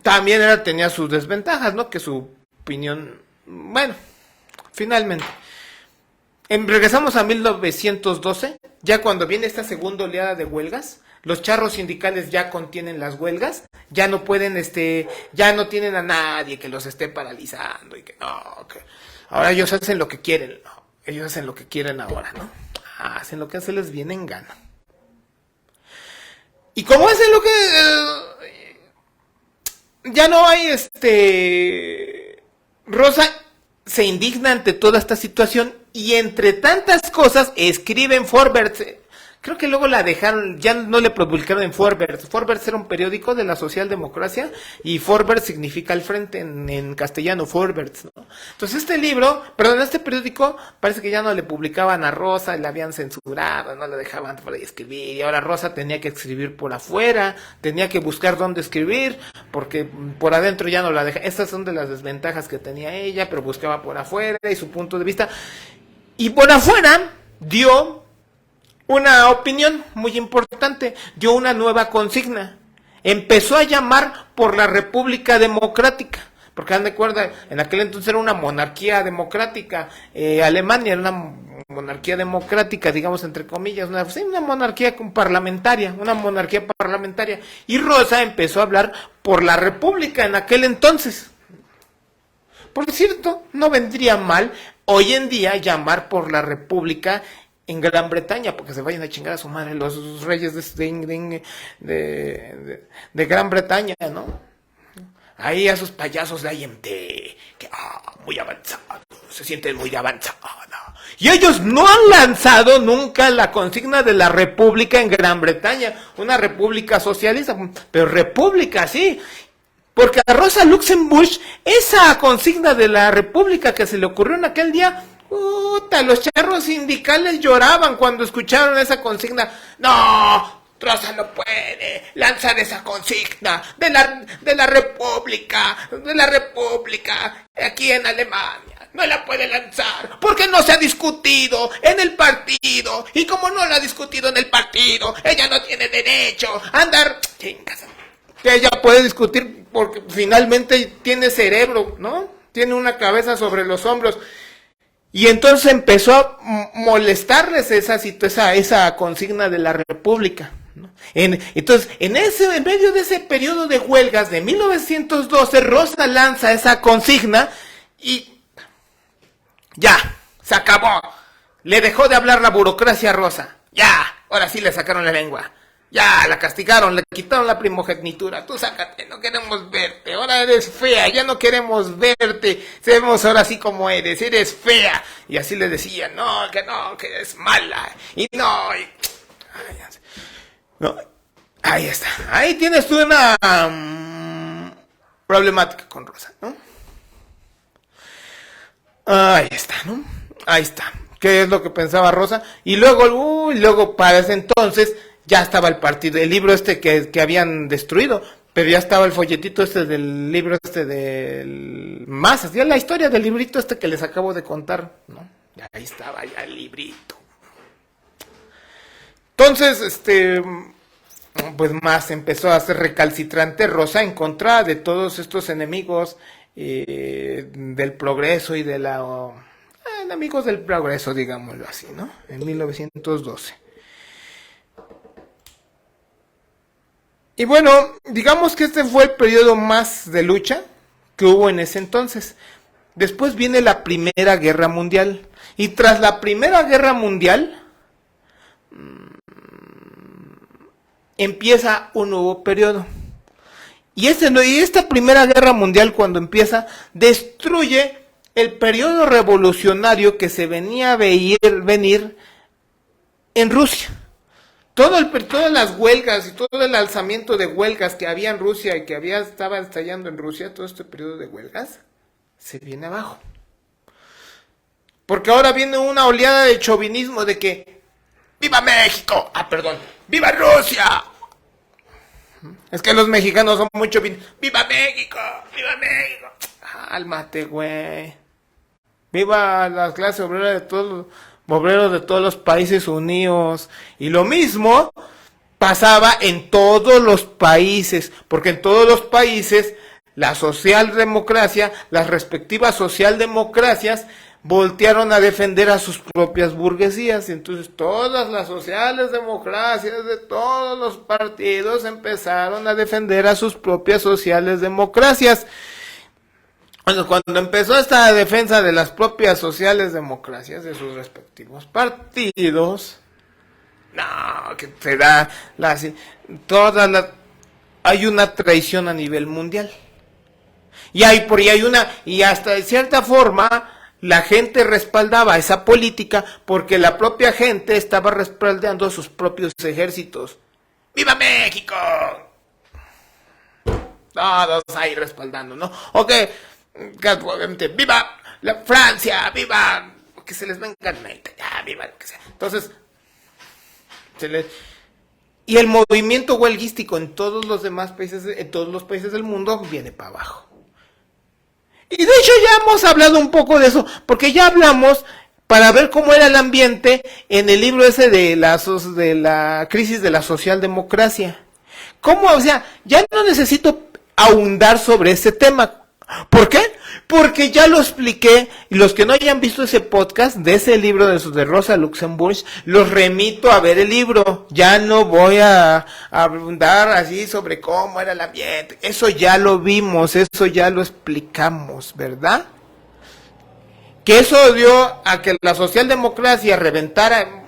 también tenía sus desventajas, ¿no? Que su opinión, bueno, finalmente. Regresamos a 1912, ya cuando viene esta segunda oleada de huelgas, los charros sindicales ya contienen las huelgas, ya no pueden, ya no tienen a nadie que los esté paralizando y que no, que ahora ellos hacen lo que quieren, no, ellos hacen lo que quieren ahora, ¿no? Hacen lo que se les viene en gana. Y como hacen lo que ya no hay Rosa se indigna ante toda esta situación y entre tantas cosas escribe en Forbes. Creo que luego la dejaron, ya no le publicaron en Forbes. Forbes era un periódico de la socialdemocracia y Forbes significa el frente en castellano, Forbes, ¿no? Entonces este periódico parece que ya no le publicaban a Rosa, le habían censurado, no le dejaban por ahí escribir y ahora Rosa tenía que escribir por afuera, tenía que buscar dónde escribir porque por adentro ya no la dejaban. Estas son de las desventajas que tenía ella, pero buscaba por afuera y su punto de vista. Y por afuera dio una opinión muy importante, dio una nueva consigna. Empezó a llamar por la República Democrática, porque dan de acuerdo, en aquel entonces era una monarquía democrática, Alemania era una monarquía democrática, digamos entre comillas, una monarquía parlamentaria, y Rosa empezó a hablar por la República en aquel entonces. Por cierto, no vendría mal hoy en día llamar por la República en Gran Bretaña, porque se vayan a chingar a su madre los reyes de Gran Bretaña, ¿no? Ahí a sus payasos de IMT, que muy avanzados, se sienten muy avanzados. Y ellos no han lanzado nunca la consigna de la república en Gran Bretaña, una república socialista, pero república, sí. Porque a Rosa Luxemburg, esa consigna de la república que se le ocurrió en aquel día, los charros sindicales lloraban cuando escucharon esa consigna. No, Rosa no puede lanzar esa consigna de la república aquí en Alemania. No la puede lanzar porque no se ha discutido en el partido. Y como no la ha discutido en el partido, ella no tiene derecho a andar. Chingas. Que ella puede discutir porque finalmente tiene cerebro, ¿no? Tiene una cabeza sobre los hombros. Y entonces empezó a molestarles esa consigna de la República, ¿no? Entonces, en medio de ese periodo de huelgas de 1912, Rosa lanza esa consigna y ya, se acabó. Le dejó de hablar la burocracia a Rosa. Ya, ahora sí le sacaron la lengua. Ya, la castigaron, le quitaron la primogenitura. Tú sácate, no queremos verte. Ahora eres fea, ya no queremos verte. Sabemos ahora sí como eres fea. Y así le decían, no, que eres mala. Y no, no. Ahí está. Ahí tienes tú una problemática con Rosa, ¿no? Ahí está, ¿no? Ahí está. ¿Qué es lo que pensaba Rosa? Y luego para ese entonces ya estaba el partido, el libro que habían destruido, pero ya estaba el folletito del libro del Masas, ya la historia del librito que les acabo de contar, ¿no? Ahí estaba ya el librito. Entonces, pues más empezó a ser recalcitrante Rosa en contra de todos estos enemigos del progreso y de enemigos del progreso, digámoslo así, ¿no? En 1912. Y bueno, digamos que este fue el periodo más de lucha que hubo en ese entonces. Después viene la Primera Guerra Mundial. Y tras la Primera Guerra Mundial, empieza un nuevo periodo. Y esta Primera Guerra Mundial, cuando empieza, destruye el periodo revolucionario que se venía a venir en Rusia. Todas las huelgas y todo el alzamiento de huelgas que había en Rusia y que estaba estallando en Rusia, todo este periodo de huelgas, se viene abajo. Porque ahora viene una oleada de chauvinismo de que ¡viva México! ¡Perdón! ¡Viva Rusia! Es que los mexicanos son muy chauvinistas. ¡Viva México! ¡Viva México! ¡Cálmate, güey! ¡Viva la clase obrera de todos obreros de todos los países unidos! Y lo mismo pasaba en todos los países, porque en todos los países la socialdemocracia, las respectivas socialdemocracias, voltearon a defender a sus propias burguesías. Y entonces todas las sociales democracias de todos los partidos empezaron a defender a sus propias sociales democracias. Cuando empezó esta defensa de las propias sociales democracias de sus respectivos partidos, no, que se da hay una traición a nivel mundial. Y y hasta de cierta forma la gente respaldaba esa política porque la propia gente estaba respaldando a sus propios ejércitos. ¡Viva México! Todos ahí respaldando, ¿no? Ok, ¡viva la Francia! ¡Viva! Que se les venga en mente, viva lo que sea. Entonces, y el movimiento huelguístico en todos los demás países, en todos los países del mundo, viene para abajo. Y de hecho ya hemos hablado un poco de eso, porque ya hablamos para ver cómo era el ambiente en el libro ese de la crisis de la socialdemocracia. ¿Cómo? O sea, ya no necesito ahondar sobre ese tema. ¿Por qué? Porque ya lo expliqué, y los que no hayan visto ese podcast de ese libro de Rosa Luxemburg, los remito a ver el libro. Ya no voy a abundar así sobre cómo era el ambiente. Eso ya lo vimos, eso ya lo explicamos, ¿verdad? Que eso dio a que la socialdemocracia reventara.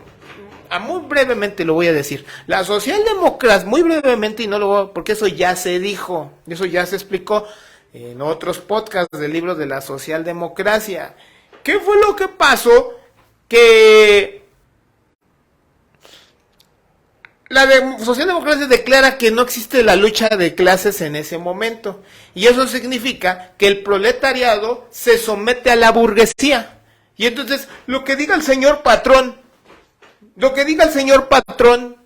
Muy brevemente lo voy a decir. La socialdemocracia, muy brevemente, y no lo voy a, porque eso ya se dijo, eso ya se explicó en otros podcasts del libro de la socialdemocracia. ¿Qué fue lo que pasó? Que la socialdemocracia declara que no existe la lucha de clases en ese momento. Y eso significa que el proletariado se somete a la burguesía. Y entonces, lo que diga el señor patrón, lo que diga el señor patrón,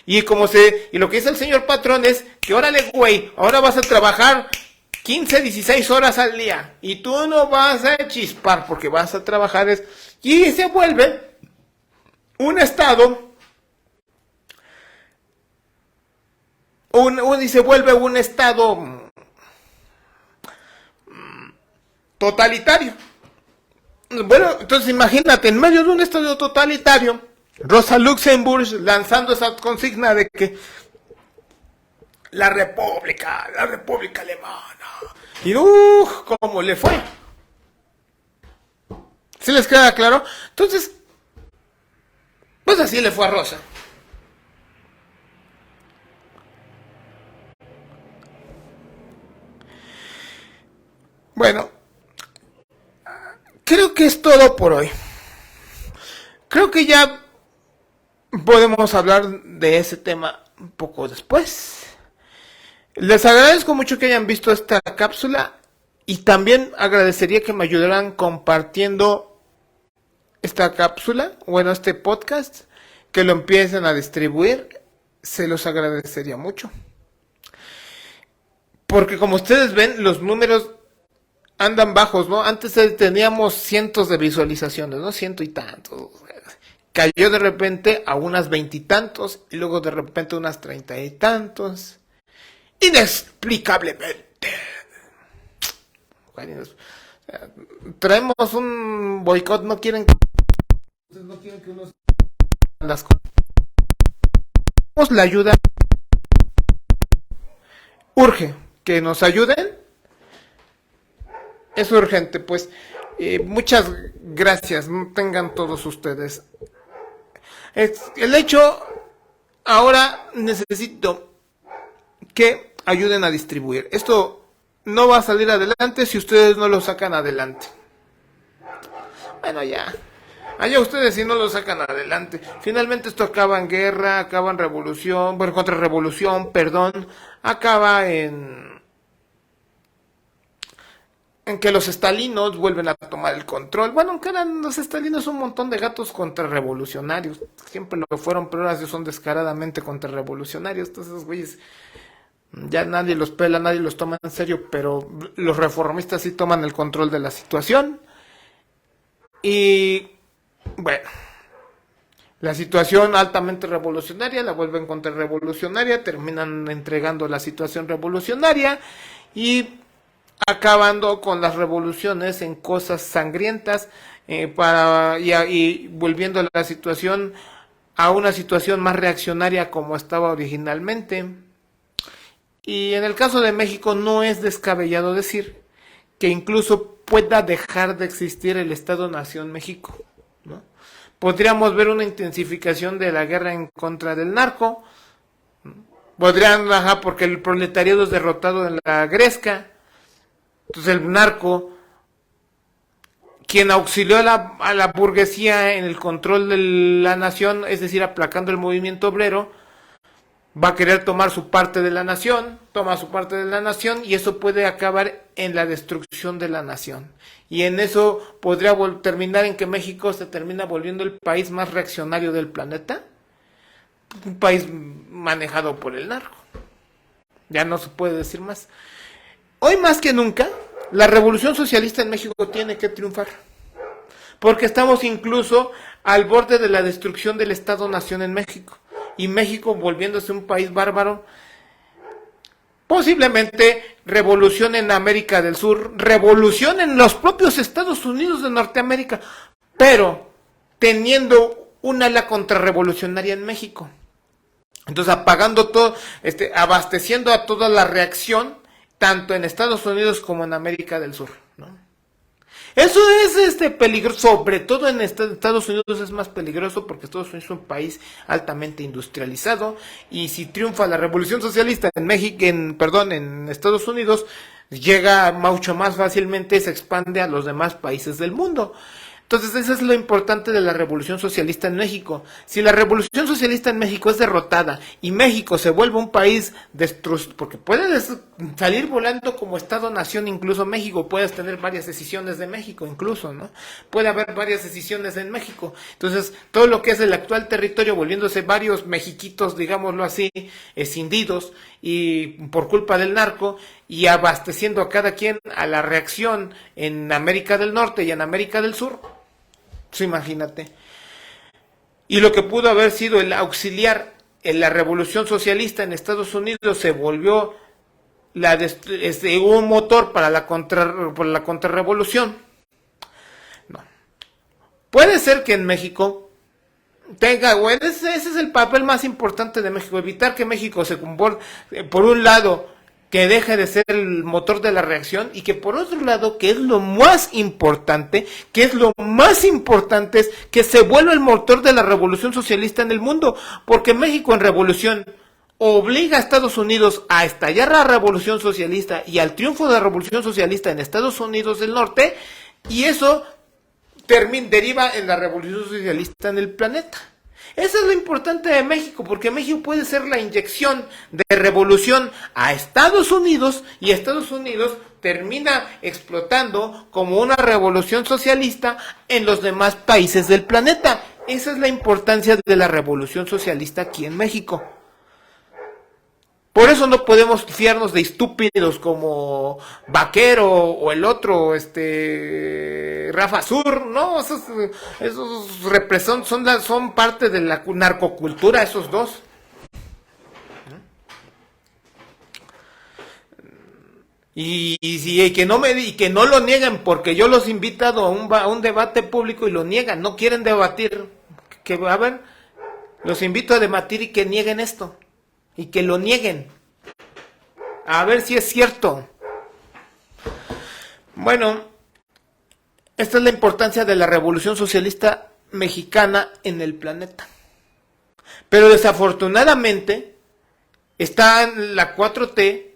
y lo que dice el señor patrón es que órale, güey, ahora vas a trabajar 15, 16 horas al día y tú no vas a chispar porque vas a trabajar y se vuelve un estado totalitario. Bueno, entonces imagínate, en medio de un estado totalitario, Rosa Luxemburg lanzando esa consigna de que la república alemana. Y ¿cómo le fue? ¿Sí les queda claro? Entonces, pues así le fue a Rosa. Bueno, creo que es todo por hoy. Creo que ya podemos hablar de ese tema un poco después. Les agradezco mucho que hayan visto esta cápsula y también agradecería que me ayudaran compartiendo esta cápsula, este podcast, que lo empiecen a distribuir. Se los agradecería mucho. Porque como ustedes ven, los números andan bajos, ¿no? Antes teníamos cientos de visualizaciones, ¿no? 100 y tantos. Cayó de repente a unas 20 y tantos y luego de repente a unas 30 y tantos. Inexplicablemente. Traemos un boicot, no quieren que uno las cosas. la ayuda. Urge que nos ayuden. Es urgente, pues. Muchas gracias. Tengan todos ustedes. El hecho, ahora necesito que ayuden a distribuir. Esto no va a salir adelante si ustedes no lo sacan adelante. Bueno, ya. Allá ustedes si no lo sacan adelante. Finalmente esto acaba en guerra, acaba en revolución, bueno, contrarrevolución, perdón. Acaba en que los estalinos vuelven a tomar el control. Bueno, aunque eran los estalinos un montón de gatos contrarrevolucionarios. Siempre lo fueron, pero ahora son descaradamente contrarrevolucionarios. Entonces, esos güeyes ya nadie los pela, nadie los toma en serio, pero los reformistas sí toman el control de la situación. Y bueno, la situación altamente revolucionaria la vuelven contrarrevolucionaria, terminan entregando la situación revolucionaria y acabando con las revoluciones en cosas sangrientas, y volviendo la situación a una situación más reaccionaria como estaba originalmente. Y en el caso de México no es descabellado decir que incluso pueda dejar de existir el Estado-Nación México, ¿no? Podríamos ver una intensificación de la guerra en contra del narco, podrían, porque el proletariado es derrotado en la gresca, entonces el narco, quien auxilió a la burguesía en el control de la nación, es decir, aplacando el movimiento obrero, va a querer tomar su parte de la nación, toma su parte de la nación y eso puede acabar en la destrucción de la nación. Y en eso podría terminar en que México se termina volviendo el país más reaccionario del planeta, un país manejado por el narco. Ya no se puede decir más. Hoy más que nunca, la revolución socialista en México tiene que triunfar, porque estamos incluso al borde de la destrucción del Estado-Nación en México. Y México volviéndose un país bárbaro, posiblemente revolución en América del Sur, revolución en los propios Estados Unidos de Norteamérica, pero teniendo una ala contrarrevolucionaria en México. Entonces apagando todo, abasteciendo a toda la reacción, tanto en Estados Unidos como en América del Sur, ¿no? Eso es peligroso, sobre todo en Estados Unidos es más peligroso porque Estados Unidos es un país altamente industrializado y si triunfa la revolución socialista en México, en Estados Unidos, llega mucho más fácilmente, se expande a los demás países del mundo. Entonces eso es lo importante de la revolución socialista en México. Si la revolución socialista en México es derrotada y México se vuelve un país destruido, porque puede salir volando como Estado-Nación, incluso México, puedes tener varias decisiones de México incluso, ¿no? Puede haber varias decisiones en México. Entonces todo lo que es el actual territorio volviéndose varios mexiquitos, digámoslo así, escindidos y por culpa del narco y abasteciendo a cada quien a la reacción en América del Norte y en América del Sur. Pues imagínate. Y lo que pudo haber sido el auxiliar en la revolución socialista en Estados Unidos se volvió un motor para la contrarrevolución. No. Puede ser que en México tenga, ese es el papel más importante de México, evitar que México se comporte, por un lado, que deje de ser el motor de la reacción y que por otro lado, que es lo más importante, es que se vuelva el motor de la revolución socialista en el mundo, porque México en revolución obliga a Estados Unidos a estallar la revolución socialista y al triunfo de la revolución socialista en Estados Unidos del Norte, y eso deriva en la revolución socialista en el planeta. Eso es lo importante de México, porque México puede ser la inyección de revolución a Estados Unidos y Estados Unidos termina explotando como una revolución socialista en los demás países del planeta. Esa es la importancia de la revolución socialista aquí en México. Por eso no podemos fiarnos de estúpidos como Vaquero o el otro, Rafa Sur, ¿no? Esos represores son parte de la narcocultura, esos dos. Y que no lo nieguen, porque yo los he invitado a un debate público y lo niegan, no quieren debatir. Que a ver, Los invito a debatir y que nieguen esto. Y que lo nieguen. A ver si es cierto. Bueno, esta es la importancia de la revolución socialista mexicana en el planeta. Pero desafortunadamente está la 4T,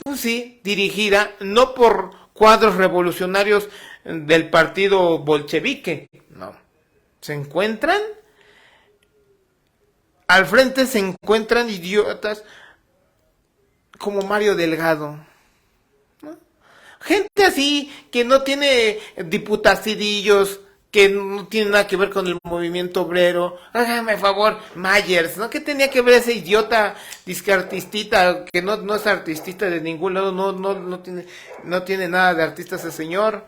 pues sí, dirigida no por cuadros revolucionarios del partido bolchevique, no. Al frente se encuentran idiotas como Mario Delgado, ¿no? Gente así que no tiene diputacidillos, que no tiene nada que ver con el movimiento obrero. Hágame favor, Myers, ¿no? ¿Qué tenía que ver ese idiota disque artistita, que no es artistita de ningún lado, no tiene nada de artista ese señor?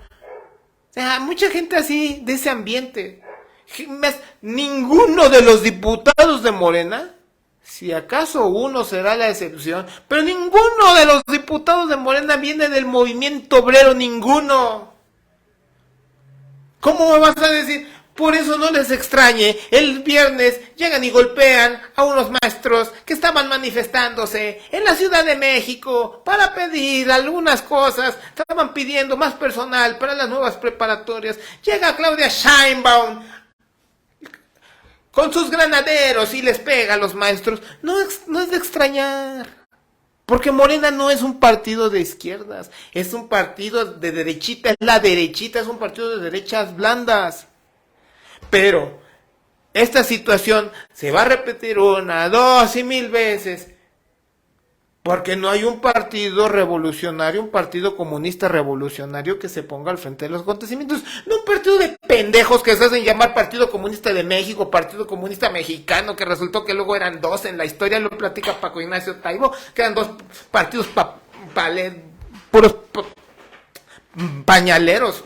O sea, mucha gente así, de ese ambiente. Ninguno de los diputados de Morena, si acaso uno será la excepción, pero ninguno de los diputados de Morena viene del movimiento obrero, ninguno. ¿Cómo me vas a decir? Por eso no les extrañe, el viernes llegan y golpean a unos maestros que estaban manifestándose en la Ciudad de México para pedir algunas cosas, estaban pidiendo más personal para las nuevas preparatorias. Llega Claudia Sheinbaum con sus granaderos y les pega a los maestros. No es de extrañar, porque Morena no es un partido de izquierdas, es un partido de derechita, es la derechita, es un partido de derechas blandas. Pero esta situación se va a repetir 1, 2 y 1000 veces, porque no hay un partido revolucionario, un partido comunista revolucionario que se ponga al frente de los acontecimientos. No un partido de pendejos que se hacen llamar Partido Comunista de México, Partido Comunista Mexicano, que resultó que luego eran 2 en la historia, lo platica Paco Ignacio Taibo, que eran 2 partidos puros pañaleros.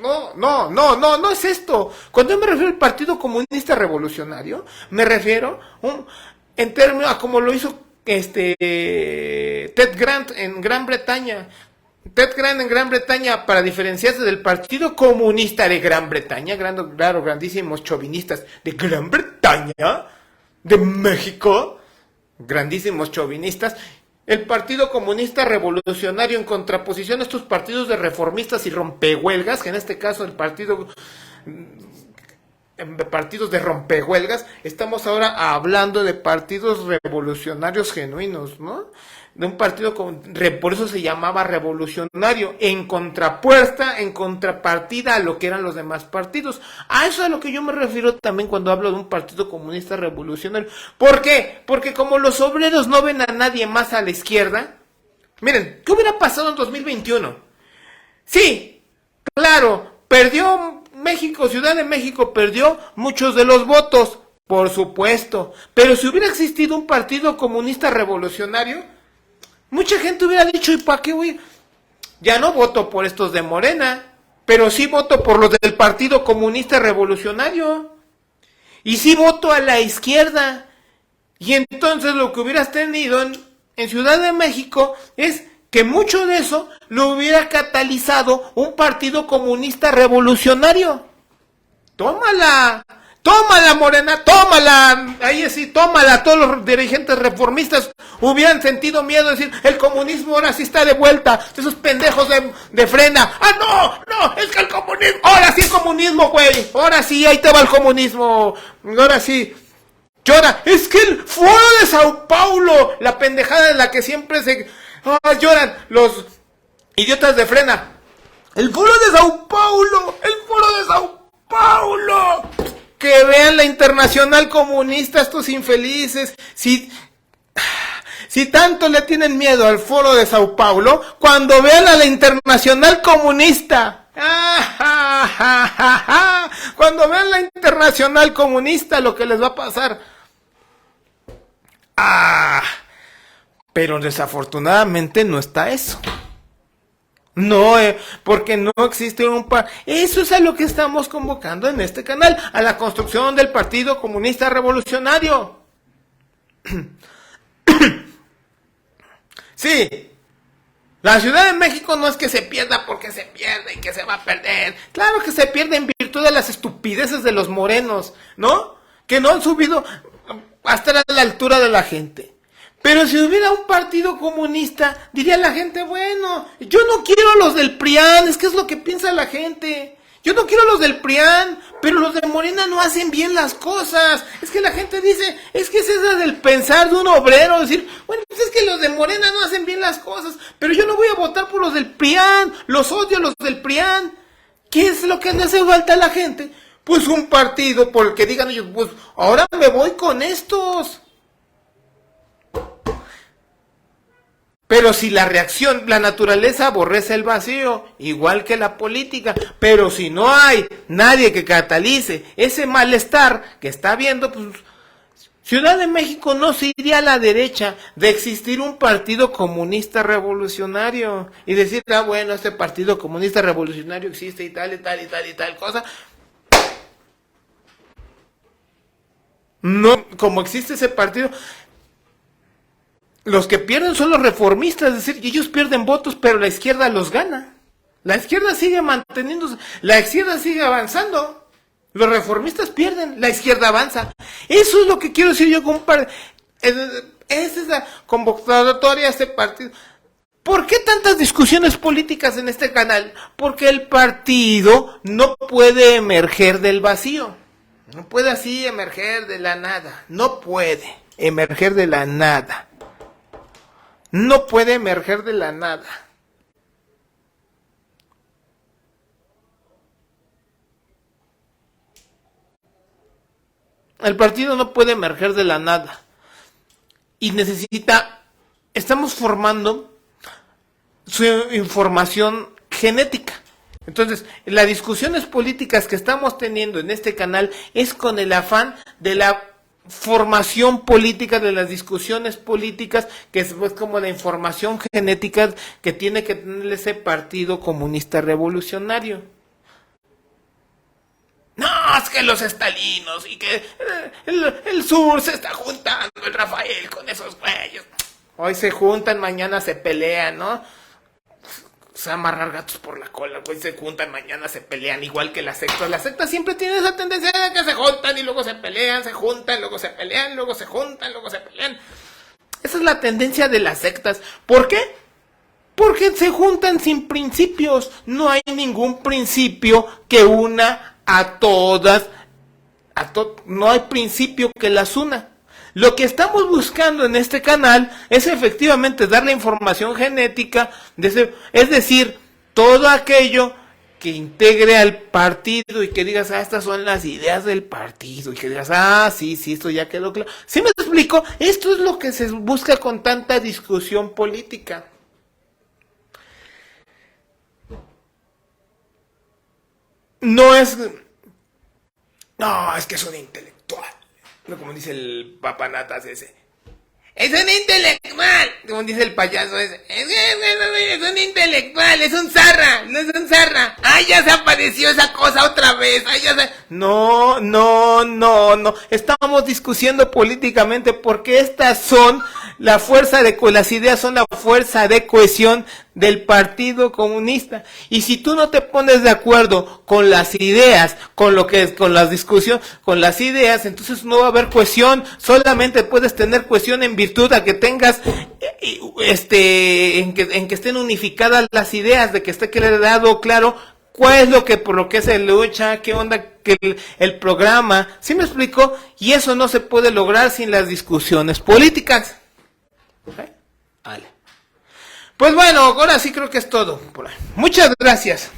No es esto. Cuando yo me refiero al Partido Comunista Revolucionario, me refiero en términos a como lo hizo Ted Grant en Gran Bretaña. Ted Grant en Gran Bretaña, para diferenciarse del Partido Comunista de Gran Bretaña, grandísimos chauvinistas de Gran Bretaña, de México, grandísimos chauvinistas. El Partido Comunista Revolucionario, en contraposición a estos partidos de reformistas y rompehuelgas, que en este caso el partidos de rompehuelgas, estamos ahora hablando de partidos revolucionarios genuinos, ¿no? De un partido, por eso se llamaba revolucionario, en contrapartida a lo que eran los demás partidos. A eso es a lo que yo me refiero también cuando hablo de un partido comunista revolucionario. ¿Por qué? Porque como los obreros no ven a nadie más a la izquierda, miren, ¿qué hubiera pasado en 2021? Sí, claro, perdió México, Ciudad de México perdió muchos de los votos, por supuesto, pero si hubiera existido un partido comunista revolucionario, mucha gente hubiera dicho, ¿y para qué voy? Ya no voto por estos de Morena, pero sí voto por los del Partido Comunista Revolucionario. Y sí voto a la izquierda. Y entonces lo que hubieras tenido en Ciudad de México es que mucho de eso lo hubiera catalizado un Partido Comunista Revolucionario. ¡Tómala! ¡Tómala, Morena! ¡Tómala! Ahí sí, tómala. Todos los dirigentes reformistas hubieran sentido miedo de decir, el comunismo ahora sí está de vuelta. Esos pendejos de Frena. ¡Ah, no! Es que el comunismo... ¡Ahora sí el comunismo, güey! ¡Ahora sí, ahí te va el comunismo! ¡Ahora sí! Llora. Es que el Foro de Sao Paulo, la pendejada de la que siempre lloran los idiotas de Frena. ¡El Foro de Sao Paulo! ¡El Foro de Sao Paulo! Que vean la Internacional Comunista estos infelices. Si tanto le tienen miedo al Foro de Sao Paulo, cuando vean a la Internacional Comunista. Cuando vean la Internacional Comunista, lo que les va a pasar. Pero desafortunadamente no está eso. No, porque no existe eso es a lo que estamos convocando en este canal, a la construcción del Partido Comunista Revolucionario. Sí, la Ciudad de México no es que se pierda porque se pierde y que se va a perder. Claro que se pierde en virtud de las estupideces de los morenos, ¿no? Que no han subido. a estar a la altura de la gente. Pero si hubiera un partido comunista, diría la gente, bueno, yo no quiero los del PRIAN, es que es lo que piensa la gente. Yo no quiero los del PRIAN, pero los de Morena no hacen bien las cosas. Es que la gente dice, es que ese es el pensar de un obrero, decir, bueno, pues es que los de Morena no hacen bien las cosas, pero yo no voy a votar por los del PRIAN, los odio a los del PRIAN. ¿Qué es lo que le hace falta a la gente? Pues un partido por el que digan ellos, pues ahora me voy con estos. Pero si la reacción, la naturaleza aborrece el vacío, igual que la política, pero si no hay nadie que catalice ese malestar que está habiendo, pues Ciudad de México no se iría a la derecha de existir un partido comunista revolucionario y decir, ah, bueno, este partido comunista revolucionario existe y tal y tal y tal y tal cosa. No, como existe ese partido, los que pierden son los reformistas, es decir, ellos pierden votos, pero la izquierda los gana. La izquierda sigue manteniéndose, la izquierda sigue avanzando. Los reformistas pierden, la izquierda avanza. Eso es lo que quiero decir yo con esa es la convocatoria de este partido. ¿Por qué tantas discusiones políticas en este canal? Porque el partido no puede emerger del vacío. No puede así emerger de la nada. No puede emerger de la nada. No puede emerger de la nada. El partido no puede emerger de la nada. Y estamos formando su información genética. Entonces, las discusiones políticas que estamos teniendo en este canal es con el afán de la formación política, de las discusiones políticas, que es pues como la información genética que tiene que tener ese partido comunista revolucionario. No, es que los estalinos y que el sur se está juntando, el Rafael con esos güeyes. Hoy se juntan, mañana se pelean, ¿no? Se amarrar gatos por la cola, güey, se juntan, mañana se pelean, igual que las sectas. Las sectas siempre tienen esa tendencia de que se juntan y luego se pelean, se juntan, luego se pelean, luego se juntan, luego se pelean. Esa es la tendencia de las sectas. ¿Por qué? Porque se juntan sin principios. No hay ningún principio que una a todas. No hay principio que las una. Lo que estamos buscando en este canal es efectivamente dar la información genética, es decir, todo aquello que integre al partido y que digas, ah, estas son las ideas del partido, y que digas, ah, sí, esto ya quedó claro. ¿Sí me explico? Esto es lo que se busca con tanta discusión política. No, es que es un intelectual. No, como dice el papanatas ese. Es un intelectual. Como dice el payaso ese. Es un intelectual, es un zarra. No es un zarra. Ay, ya se apareció esa cosa otra vez. Ay, ya se... No. Estamos discutiendo políticamente porque estas son las ideas son la fuerza de cohesión del Partido Comunista. Y si tú no te pones de acuerdo con las ideas, con lo que es, con las discusiones, con las ideas, entonces no va a haber cohesión. Solamente puedes tener cohesión en virtud a que tengas, en que estén unificadas las ideas, de que esté quedado claro cuál es lo que por lo que se lucha, qué onda que el programa. ¿Sí me explico? Y eso no se puede lograr sin las discusiones políticas. ¿Okay? Vale. Pues bueno, ahora sí creo que es todo. Muchas gracias.